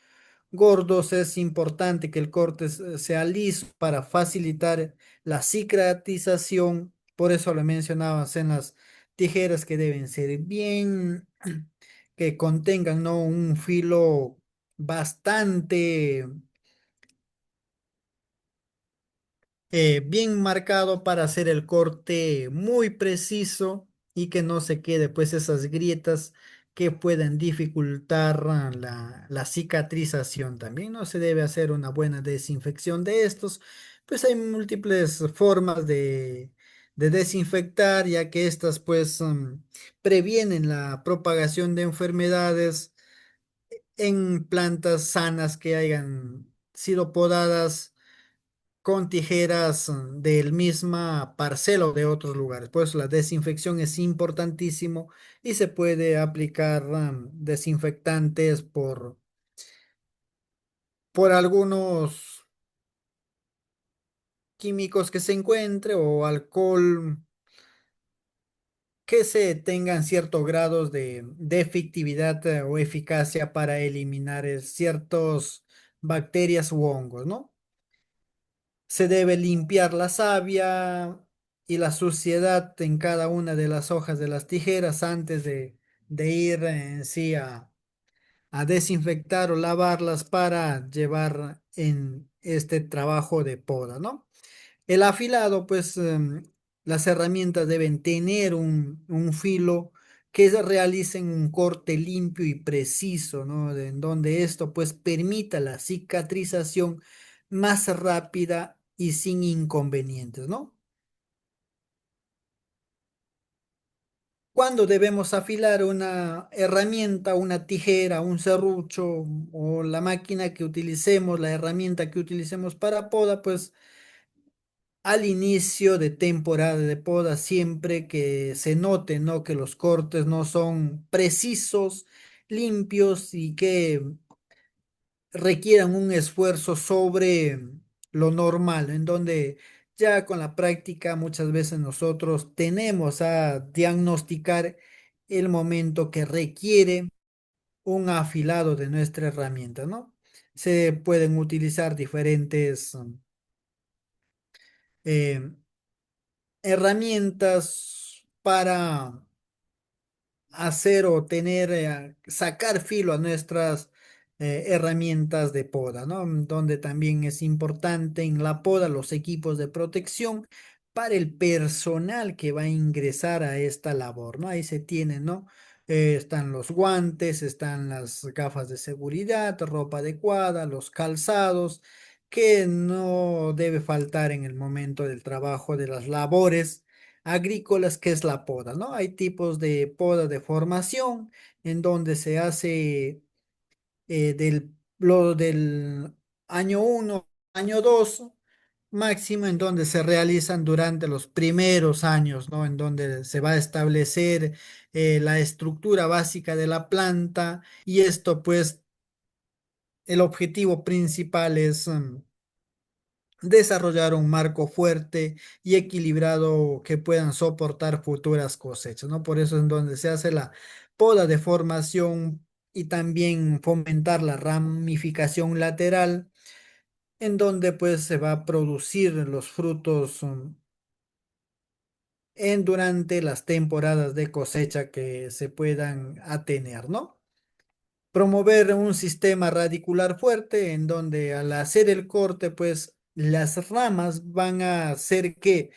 gordos. Es importante que el corte sea liso para facilitar la cicatrización. Por eso lo mencionabas en las tijeras que deben ser bien, que contengan, ¿no? Un filo bastante bien marcado para hacer el corte muy preciso y que no se quede pues esas grietas que pueden dificultar la cicatrización. También no se debe hacer una buena desinfección de estos, pues hay múltiples formas de desinfectar, ya que estas pues previenen la propagación de enfermedades en plantas sanas que hayan sido podadas con tijeras del misma parcela o de otros lugares. Pues la desinfección es importantísimo y se puede aplicar desinfectantes por algunos químicos que se encuentre o alcohol que se tengan ciertos grados de efectividad o eficacia para eliminar ciertos bacterias u hongos, ¿no? Se debe limpiar la savia y la suciedad en cada una de las hojas de las tijeras antes de ir en sí a desinfectar o lavarlas para llevar en este trabajo de poda, ¿no? El afilado, pues las herramientas deben tener un filo que realicen un corte limpio y preciso, ¿no? En donde esto pues permita la cicatrización más rápida y sin inconvenientes, ¿no? ¿Cuándo debemos afilar una herramienta, una tijera, un serrucho o la máquina que utilicemos, la herramienta que utilicemos para poda? Pues al inicio de temporada de poda, siempre que se note, ¿no? Que los cortes no son precisos, limpios y que requieran un esfuerzo sobre lo normal, en donde ya con la práctica muchas veces nosotros tenemos a diagnosticar el momento que requiere un afilado de nuestra herramienta, ¿no? Se pueden utilizar diferentes eh, herramientas para hacer o tener, sacar filo a nuestras herramientas de poda, ¿no? Donde también es importante en la poda los equipos de protección para el personal que va a ingresar a esta labor, ¿no? Ahí se tienen, ¿no? Están los guantes, están las gafas de seguridad, ropa adecuada, los calzados, que no debe faltar en el momento del trabajo de las labores agrícolas, que es la poda, ¿no? Hay tipos de poda de formación en donde se hace del año uno, año 2 máximo, en donde se realizan durante los primeros años, ¿no? En donde se va a establecer la estructura básica de la planta y esto pues el objetivo principal es desarrollar un marco fuerte y equilibrado que puedan soportar futuras cosechas, ¿no? Por eso es en donde se hace la poda de formación y también fomentar la ramificación lateral, en donde pues se va a producir los frutos en durante las temporadas de cosecha que se puedan tener, ¿no? Promover un sistema radicular fuerte en donde al hacer el corte, pues las ramas van a hacer que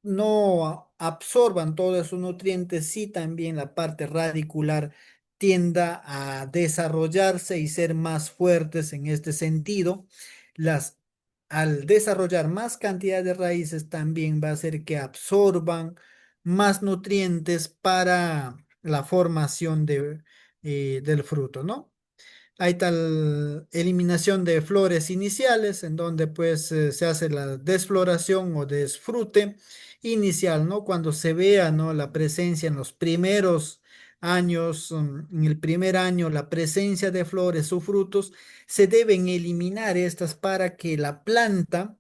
no absorban todos sus nutrientes y también la parte radicular tienda a desarrollarse y ser más fuertes en este sentido. Las, al desarrollar más cantidad de raíces también va a hacer que absorban más nutrientes para la formación del fruto, ¿no? Hay tal eliminación de flores iniciales en donde pues se hace la desfloración o desfrute inicial, ¿no? Cuando se vea, ¿no? La presencia en los primeros años, en el primer año, la presencia de flores o frutos, se deben eliminar estas para que la planta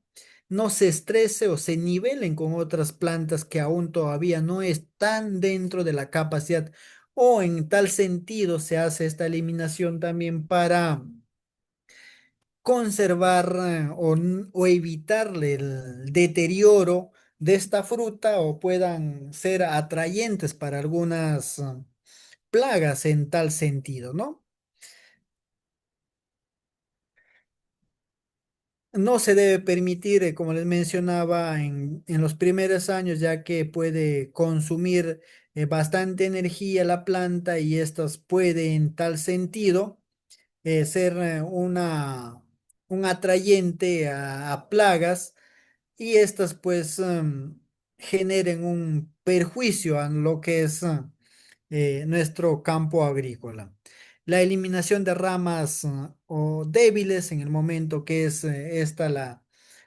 no se estrese o se nivelen con otras plantas que aún todavía no están dentro de la capacidad o en tal sentido se hace esta eliminación también para conservar o evitarle el deterioro de esta fruta o puedan ser atrayentes para algunas plagas en tal sentido, ¿no? No se debe permitir, como les mencionaba, en los primeros años, ya que puede consumir bastante energía a la planta y estas puede en tal sentido ser un atrayente a plagas y estas pues generen un perjuicio a lo que es nuestro campo agrícola. La eliminación de ramas o débiles en el momento que es esta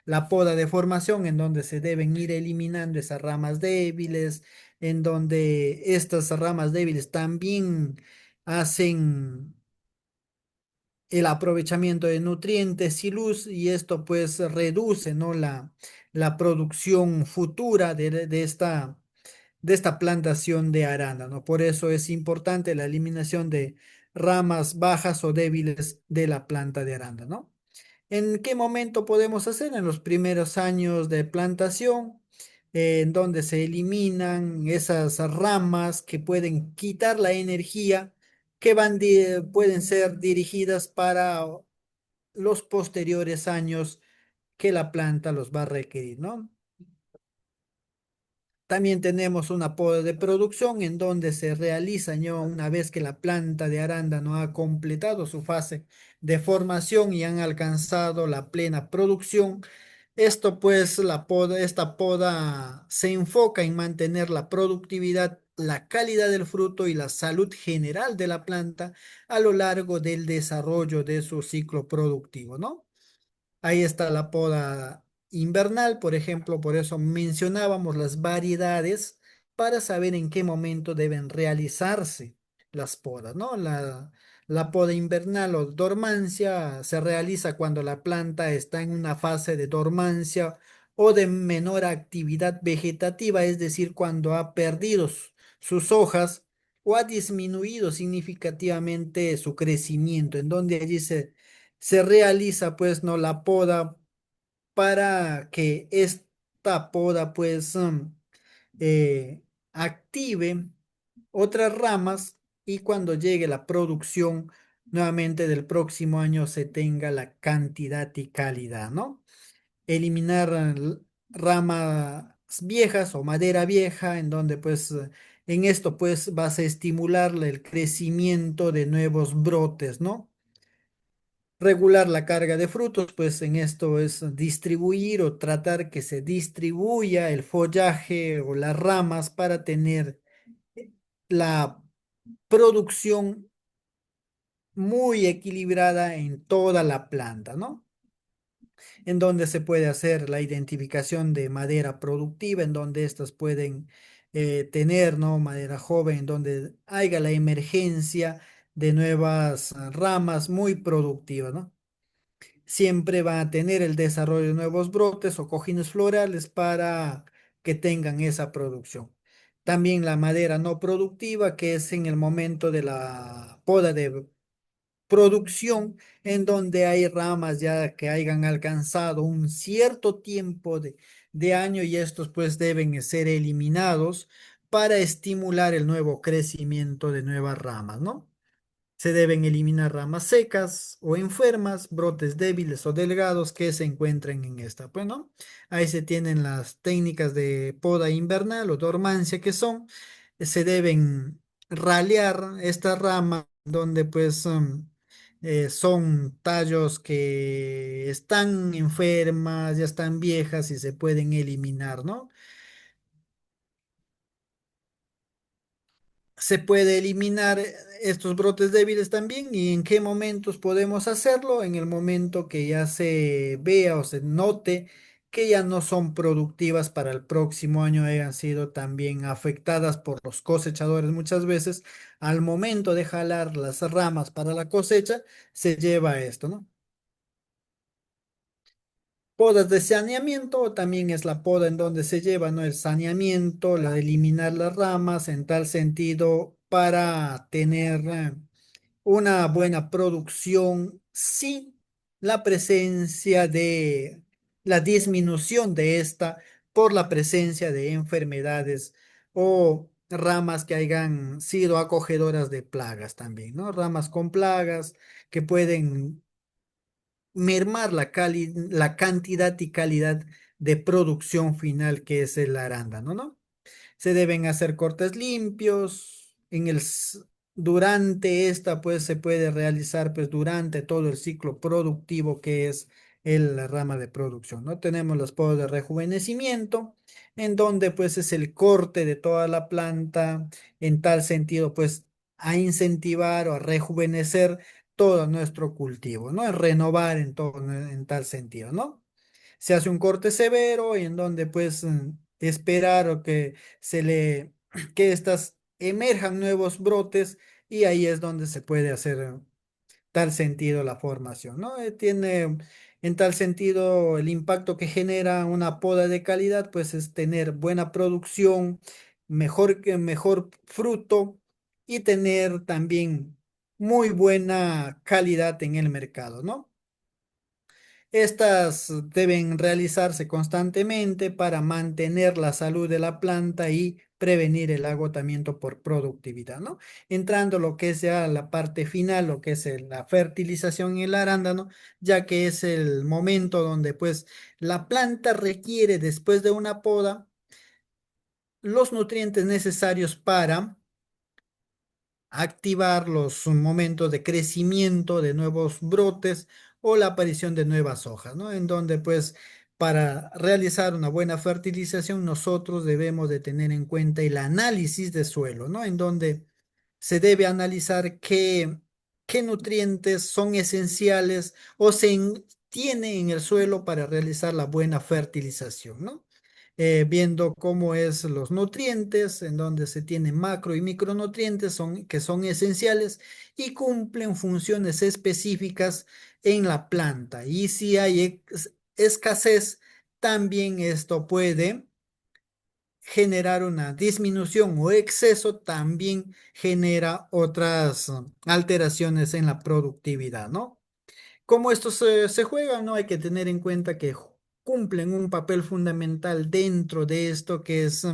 la poda de formación, en donde se deben ir eliminando esas ramas débiles, en donde estas ramas débiles también hacen el aprovechamiento de nutrientes y luz y esto pues reduce, ¿no? la producción futura de esta plantación de arándano. Por eso es importante la eliminación de ramas bajas o débiles de la planta de arándano. ¿En qué momento podemos hacer? En los primeros años de plantación, en donde se eliminan esas ramas que pueden quitar la energía que pueden ser dirigidas para los posteriores años que la planta los va a requerir, ¿no? También tenemos una poda de producción en donde se realiza ya una vez que la planta de arándano ha completado su fase de formación y han alcanzado la plena producción. Esto pues esta poda se enfoca en mantener la productividad, la calidad del fruto y la salud general de la planta a lo largo del desarrollo de su ciclo productivo, ¿no? Ahí está la poda invernal, por ejemplo, por eso mencionábamos las variedades para saber en qué momento deben realizarse las podas, ¿no? La poda invernal o dormancia se realiza cuando la planta está en una fase de dormancia o de menor actividad vegetativa, es decir, cuando ha perdido sus hojas o ha disminuido significativamente su crecimiento, en donde allí se realiza pues no la poda para que esta poda pues eh, active otras ramas y cuando llegue la producción nuevamente del próximo año se tenga la cantidad y calidad, ¿no? Eliminar ramas viejas o madera vieja en donde pues en esto pues vas a estimular el crecimiento de nuevos brotes, ¿no? Regular la carga de frutos, pues en esto es distribuir o tratar que se distribuya el follaje o las ramas para tener la producción muy equilibrada en toda la planta, ¿no? En donde se puede hacer la identificación de madera productiva, en donde estas pueden tener, ¿no? Madera joven, en donde haya la emergencia de nuevas ramas muy productivas, ¿no? Siempre va a tener el desarrollo de nuevos brotes o cojines florales para que tengan esa producción. También la madera no productiva, que es en el momento de la poda de producción, en donde hay ramas ya que hayan alcanzado un cierto tiempo de año y estos pues deben ser eliminados para estimular el nuevo crecimiento de nuevas ramas, ¿no? Se deben eliminar ramas secas o enfermas, brotes débiles o delgados que se encuentren en esta. Bueno, ahí se tienen las técnicas de poda invernal o dormancia que son. Se deben ralear esta rama donde pues son tallos que están enfermas, ya están viejas y se pueden eliminar, ¿no? Se puede eliminar estos brotes débiles también y en qué momentos podemos hacerlo, en el momento que ya se vea o se note que ya no son productivas para el próximo año, hayan sido también afectadas por los cosechadores muchas veces, al momento de jalar las ramas para la cosecha, se lleva esto, ¿no? Podas de saneamiento también es la poda en donde se lleva, ¿no? El saneamiento, la de eliminar las ramas en tal sentido para tener una buena producción sin la presencia de la disminución de esta por la presencia de enfermedades o ramas que hayan sido acogedoras de plagas también, ¿no? Ramas con plagas que pueden mermar la cantidad y calidad de producción final que es el arándano, ¿no? Se deben hacer cortes limpios. Durante esta, pues se puede realizar, pues durante todo el ciclo productivo que es la rama de producción, ¿no? Tenemos las podas de rejuvenecimiento, en donde pues es el corte de toda la planta, en tal sentido, pues a incentivar o a rejuvenecer todo nuestro cultivo, ¿no? Es renovar en todo, en tal sentido, ¿no? Se hace un corte severo y en donde pues esperar o que se le, que estas emerjan nuevos brotes y ahí es donde se puede hacer tal sentido la formación, ¿no? Tiene en tal sentido el impacto que genera una poda de calidad, pues es tener buena producción, mejor fruto y tener también muy buena calidad en el mercado, ¿no? Estas deben realizarse constantemente para mantener la salud de la planta y prevenir el agotamiento por productividad, ¿no? Entrando lo que es ya la parte final, lo que es la fertilización en el arándano, ya que es el momento donde pues la planta requiere después de una poda los nutrientes necesarios para activar los momentos de crecimiento de nuevos brotes o la aparición de nuevas hojas, ¿no? En donde pues para realizar una buena fertilización nosotros debemos de tener en cuenta el análisis de suelo, ¿no? En donde se debe analizar qué nutrientes son esenciales o tiene en el suelo para realizar la buena fertilización, ¿no? Viendo cómo es los nutrientes, en donde se tienen macro y micronutrientes que son esenciales y cumplen funciones específicas en la planta. Y si hay escasez, también esto puede generar una disminución o exceso, también genera otras alteraciones en la productividad, ¿no? Cómo estos se juegan, ¿no? Hay que tener en cuenta que cumplen un papel fundamental dentro de esto que es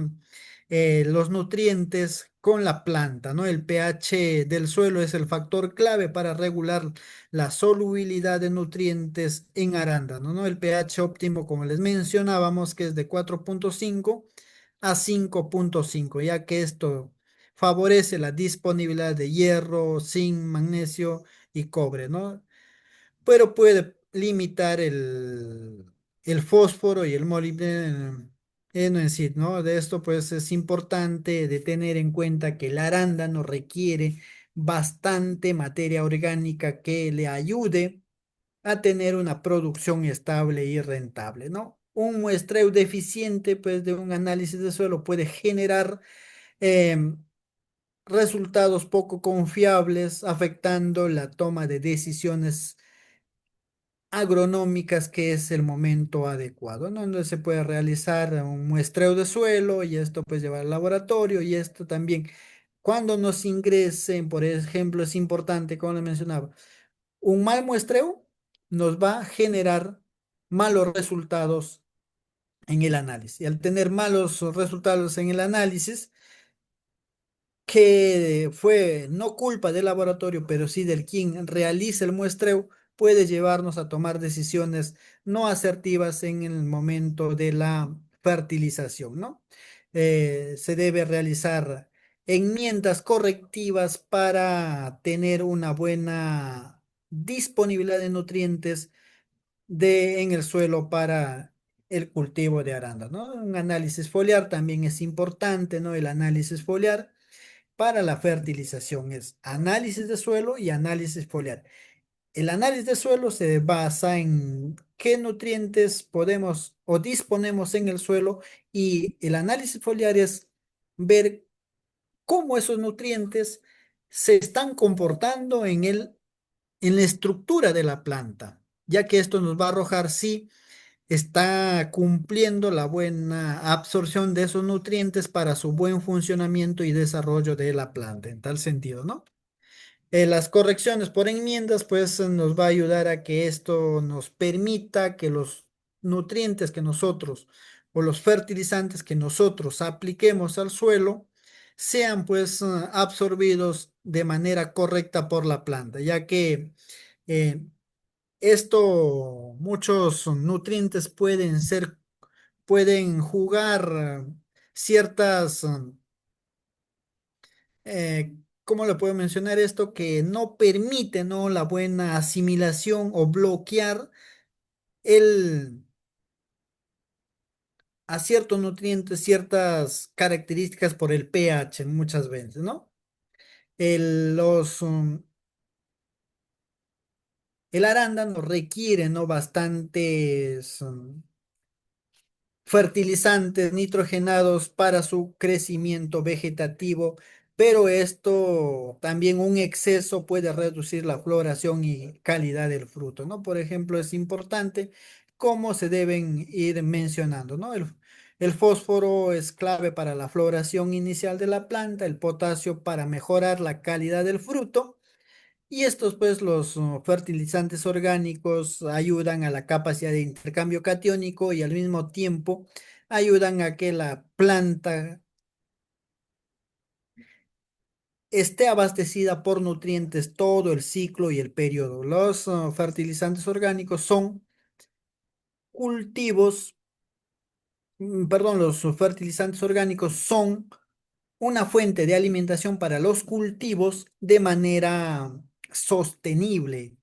los nutrientes con la planta, ¿no? El pH del suelo es el factor clave para regular la solubilidad de nutrientes en arándano, ¿no? El pH óptimo, como les mencionábamos, que es de 4,5 a 5,5, ya que esto favorece la disponibilidad de hierro, zinc, magnesio y cobre, ¿no? Pero puede limitar el fósforo y el molibdeno en sí, ¿no? De esto pues es importante de tener en cuenta que el arándano requiere bastante materia orgánica que le ayude a tener una producción estable y rentable, ¿no? Un muestreo deficiente pues de un análisis de suelo puede generar em, resultados poco confiables, afectando la toma de decisiones agronómicas, que es el momento adecuado, ¿no? Donde se puede realizar un muestreo de suelo y esto pues llevar al laboratorio y esto también cuando nos ingresen, por ejemplo, es importante, como le mencionaba, un mal muestreo nos va a generar malos resultados en el análisis. Y al tener malos resultados en el análisis, que fue no culpa del laboratorio, pero sí del quien realiza el muestreo, puede llevarnos a tomar decisiones no asertivas en el momento de la fertilización, ¿no? Se debe realizar enmiendas correctivas para tener una buena disponibilidad de nutrientes en el suelo para el cultivo de arándano, ¿no? Un análisis foliar también es importante, ¿no? El análisis foliar para la fertilización es análisis de suelo y análisis foliar. El análisis de suelo se basa en qué nutrientes podemos o disponemos en el suelo y el análisis foliar es ver cómo esos nutrientes se están comportando en la estructura de la planta, ya que esto nos va a arrojar si está cumpliendo la buena absorción de esos nutrientes para su buen funcionamiento y desarrollo de la planta, en tal sentido, ¿no? Las correcciones por enmiendas, pues nos va a ayudar a que esto nos permita que los nutrientes que nosotros o los fertilizantes que nosotros apliquemos al suelo sean pues absorbidos de manera correcta por la planta, ya que eh, muchos nutrientes pueden jugar ciertas, ¿cómo le puedo mencionar esto? Que no permite, ¿no? La buena asimilación o bloquear el, a ciertos nutrientes, ciertas características por el pH muchas veces, ¿no? Los, el arándano requiere, ¿no? Bastantes fertilizantes nitrogenados para su crecimiento vegetativo, pero esto también un exceso puede reducir la floración y calidad del fruto, ¿no? Por ejemplo, es importante cómo se deben ir mencionando, ¿no? El fósforo es clave para la floración inicial de la planta, el potasio para mejorar la calidad del fruto y estos, pues, los fertilizantes orgánicos ayudan a la capacidad de intercambio catiónico y al mismo tiempo ayudan a que la planta esté abastecida por nutrientes todo el ciclo y el periodo. Los fertilizantes orgánicos son cultivos, perdón, los fertilizantes orgánicos son una fuente de alimentación para los cultivos de manera sostenible.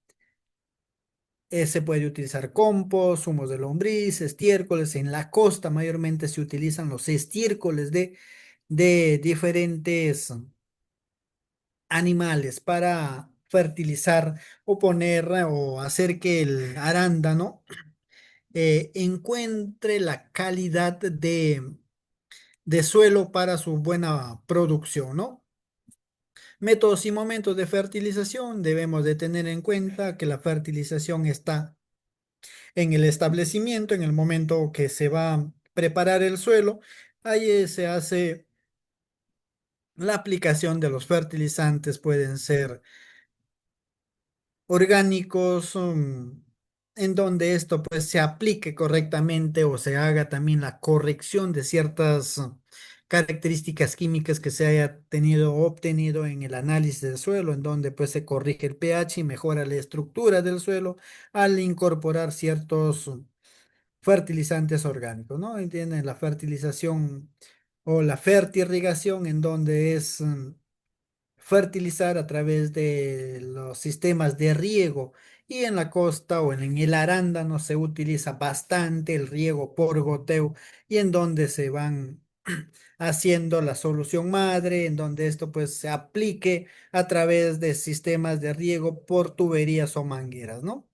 Se puede utilizar compost, humos de lombriz, estiércoles. En la costa mayormente se utilizan los estiércoles de diferentes animales para fertilizar o poner o hacer que el arándano encuentre la calidad de suelo para su buena producción, ¿no? Métodos y momentos de fertilización. Debemos de tener en cuenta que la fertilización está en el establecimiento, en el momento que se va a preparar el suelo, ahí se hace la aplicación de los fertilizantes, pueden ser orgánicos, en donde esto pues se aplique correctamente o se haga también la corrección de ciertas características químicas que se haya tenido o obtenido en el análisis del suelo, en donde pues se corrige el pH y mejora la estructura del suelo al incorporar ciertos fertilizantes orgánicos, ¿no? Entienden la fertilización o la fertirrigación en donde es fertilizar a través de los sistemas de riego y en la costa o en el arándano se utiliza bastante el riego por goteo y en donde se van haciendo la solución madre, en donde esto pues se aplique a través de sistemas de riego por tuberías o mangueras, ¿no?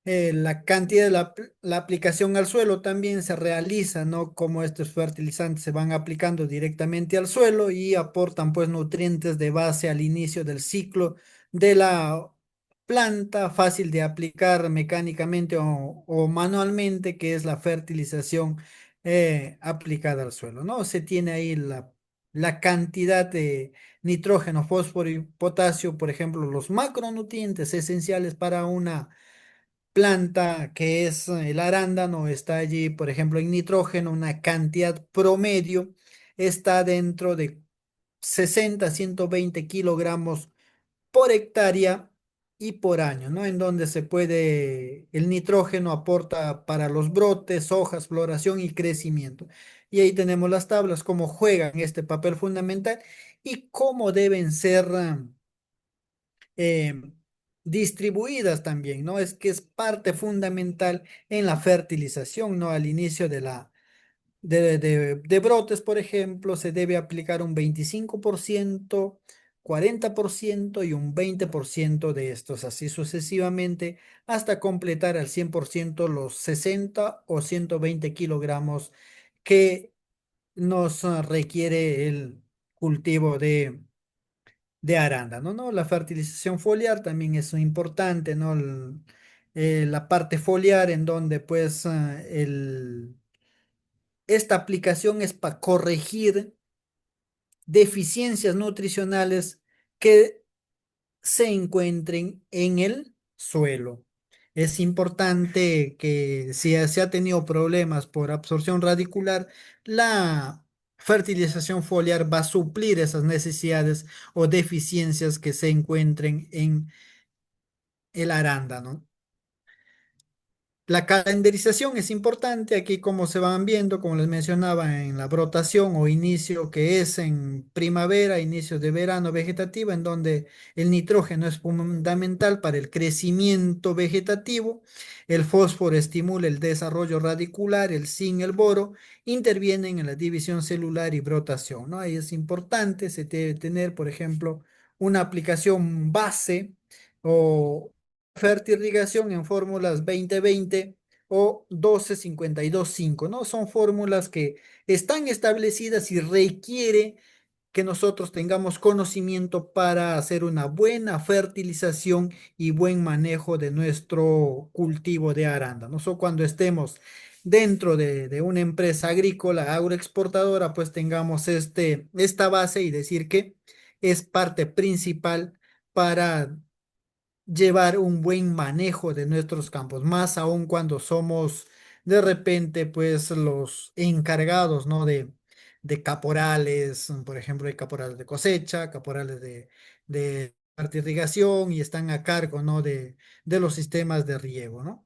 La cantidad de la aplicación al suelo también se realiza, ¿no? Como estos fertilizantes se van aplicando directamente al suelo y aportan pues nutrientes de base al inicio del ciclo de la planta, fácil de aplicar mecánicamente o manualmente, que es la fertilización aplicada al suelo, ¿no? Se tiene ahí la cantidad de nitrógeno, fósforo y potasio, por ejemplo, los macronutrientes esenciales para una planta que es el arándano está allí, por ejemplo, en nitrógeno, una cantidad promedio está dentro de 60 a 120 kilogramos por hectárea y por año, ¿no? En donde se puede, el nitrógeno aporta para los brotes, hojas, floración y crecimiento. Y ahí tenemos las tablas, cómo juegan este papel fundamental y cómo deben ser eh, distribuidas también, ¿no? Es que es parte fundamental en la fertilización, ¿no? Al inicio de brotes, por ejemplo, se debe aplicar un 25%, 40% y un 20% de estos, así sucesivamente, hasta completar al 100% los 60 o 120 kilogramos que nos requiere el cultivo de arándano, ¿no? La fertilización foliar también es importante, ¿no? La parte foliar en donde pues esta aplicación es para corregir deficiencias nutricionales que se encuentren en el suelo. Es importante que si se ha tenido problemas por absorción radicular, la fertilización foliar va a suplir esas necesidades o deficiencias que se encuentren en el arándano. La calendarización es importante aquí, como se van viendo, como les mencionaba, en la brotación o inicio que es en primavera, inicio de verano vegetativo, en donde el nitrógeno es fundamental para el crecimiento vegetativo, el fósforo estimula el desarrollo radicular, el zinc, el boro intervienen en la división celular y brotación, ¿no? Ahí es importante, se debe tener, por ejemplo, una aplicación base o fertirrigación en fórmulas 2020 o 12-52-5, ¿no? Son fórmulas que están establecidas y requiere que nosotros tengamos conocimiento para hacer una buena fertilización y buen manejo de nuestro cultivo de arándanos. O cuando estemos dentro de una empresa agrícola, agroexportadora, pues tengamos esta base y decir que es parte principal para llevar un buen manejo de nuestros campos, más aún cuando somos de repente pues los encargados, ¿no? De caporales, por ejemplo, hay caporales de cosecha, caporales de parte de irrigación y están a cargo, ¿no? De los sistemas de riego, ¿no?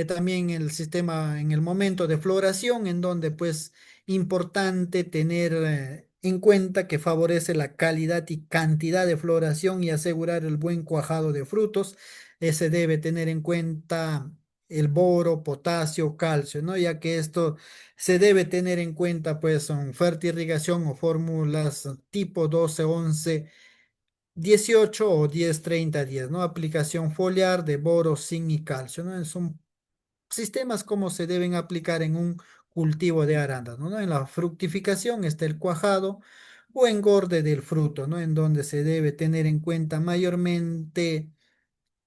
También el sistema en el momento de floración, en donde pues importante tener en cuenta que favorece la calidad y cantidad de floración y asegurar el buen cuajado de frutos. Se debe tener en cuenta el boro, potasio, calcio, ¿no? Ya que esto se debe tener en cuenta pues son fertirrigación o fórmulas tipo 12-11-18 o 10-30-10, ¿no? Aplicación foliar de boro, zinc y calcio, ¿no? Son sistemas como se deben aplicar en un cultivo de arándanos, ¿no? En la fructificación está el cuajado o engorde del fruto, ¿no? En donde se debe tener en cuenta mayormente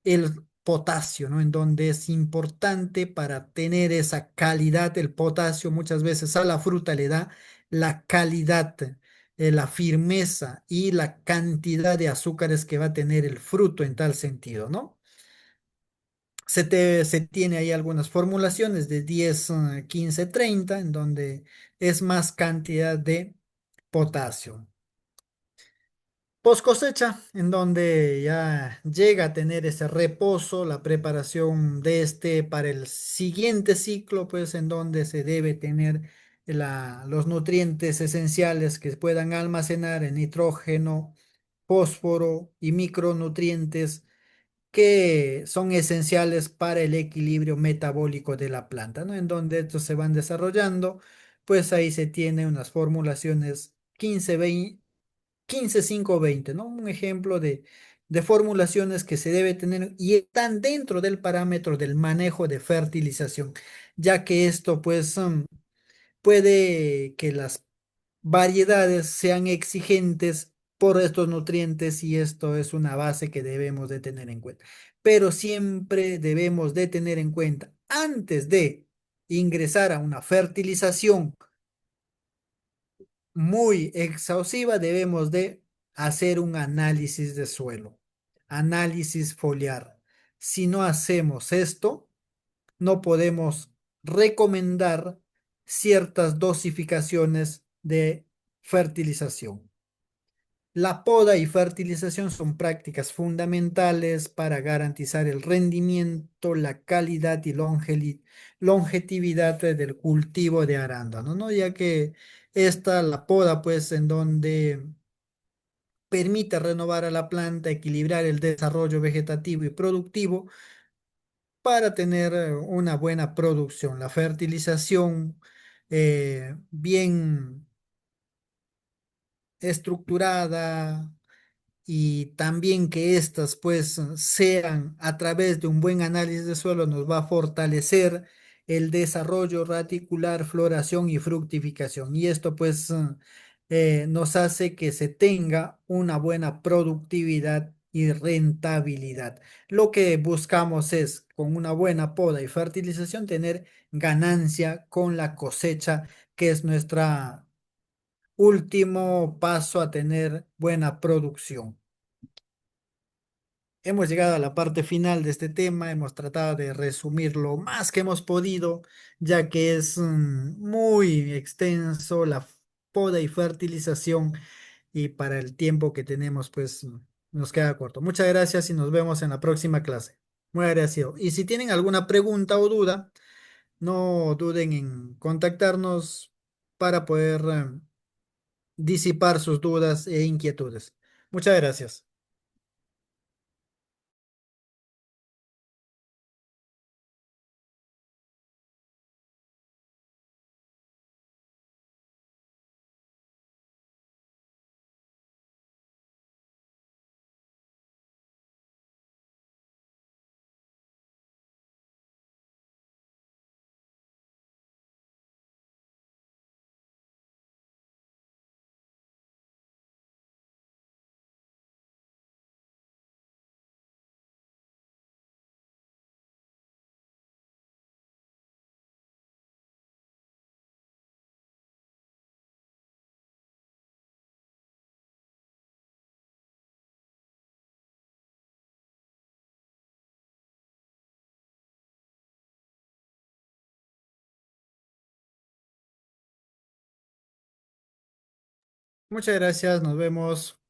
el potasio, ¿no? En donde es importante para tener esa calidad, el potasio muchas veces a la fruta le da la calidad, la firmeza y la cantidad de azúcares que va a tener el fruto en tal sentido, ¿no? Se tiene ahí algunas formulaciones de 10, 15, 30, en donde es más cantidad de potasio. Post cosecha, en donde ya llega a tener ese reposo, la preparación de para el siguiente ciclo, pues en donde se debe tener los nutrientes esenciales que puedan almacenar el nitrógeno, fósforo y micronutrientes que son esenciales para el equilibrio metabólico de la planta, ¿no? En donde estos se van desarrollando, pues ahí se tiene unas formulaciones 15-20, 15-5-20, ¿no? Un ejemplo de formulaciones que se debe tener y están dentro del parámetro del manejo de fertilización, ya que esto, pues, puede que las variedades sean exigentes por estos nutrientes y esto es una base que debemos de tener en cuenta. Pero siempre debemos de tener en cuenta, antes de ingresar a una fertilización muy exhaustiva, debemos de hacer un análisis de suelo, análisis foliar. Si no hacemos esto, no podemos recomendar ciertas dosificaciones de fertilización. La poda y fertilización son prácticas fundamentales para garantizar el rendimiento, la calidad y longevidad del cultivo de arándano, ¿no? Ya que la poda, pues, en donde permite renovar a la planta, equilibrar el desarrollo vegetativo y productivo, para tener una buena producción. La fertilización bien estructurada y también que éstas pues sean a través de un buen análisis de suelo nos va a fortalecer el desarrollo radicular, floración y fructificación. Y esto pues nos hace que se tenga una buena productividad y rentabilidad. Lo que buscamos es con una buena poda y fertilización tener ganancia con la cosecha, que es nuestra último paso a tener buena producción. Hemos llegado a la parte final de este tema, hemos tratado de resumir lo más que hemos podido, ya que es muy extenso la poda y fertilización y para el tiempo que tenemos, pues nos queda corto. Muchas gracias y nos vemos en la próxima clase. Muy agradecido. Y si tienen alguna pregunta o duda, no duden en contactarnos para poder disipar sus dudas e inquietudes. Muchas gracias. Muchas gracias. Nos vemos.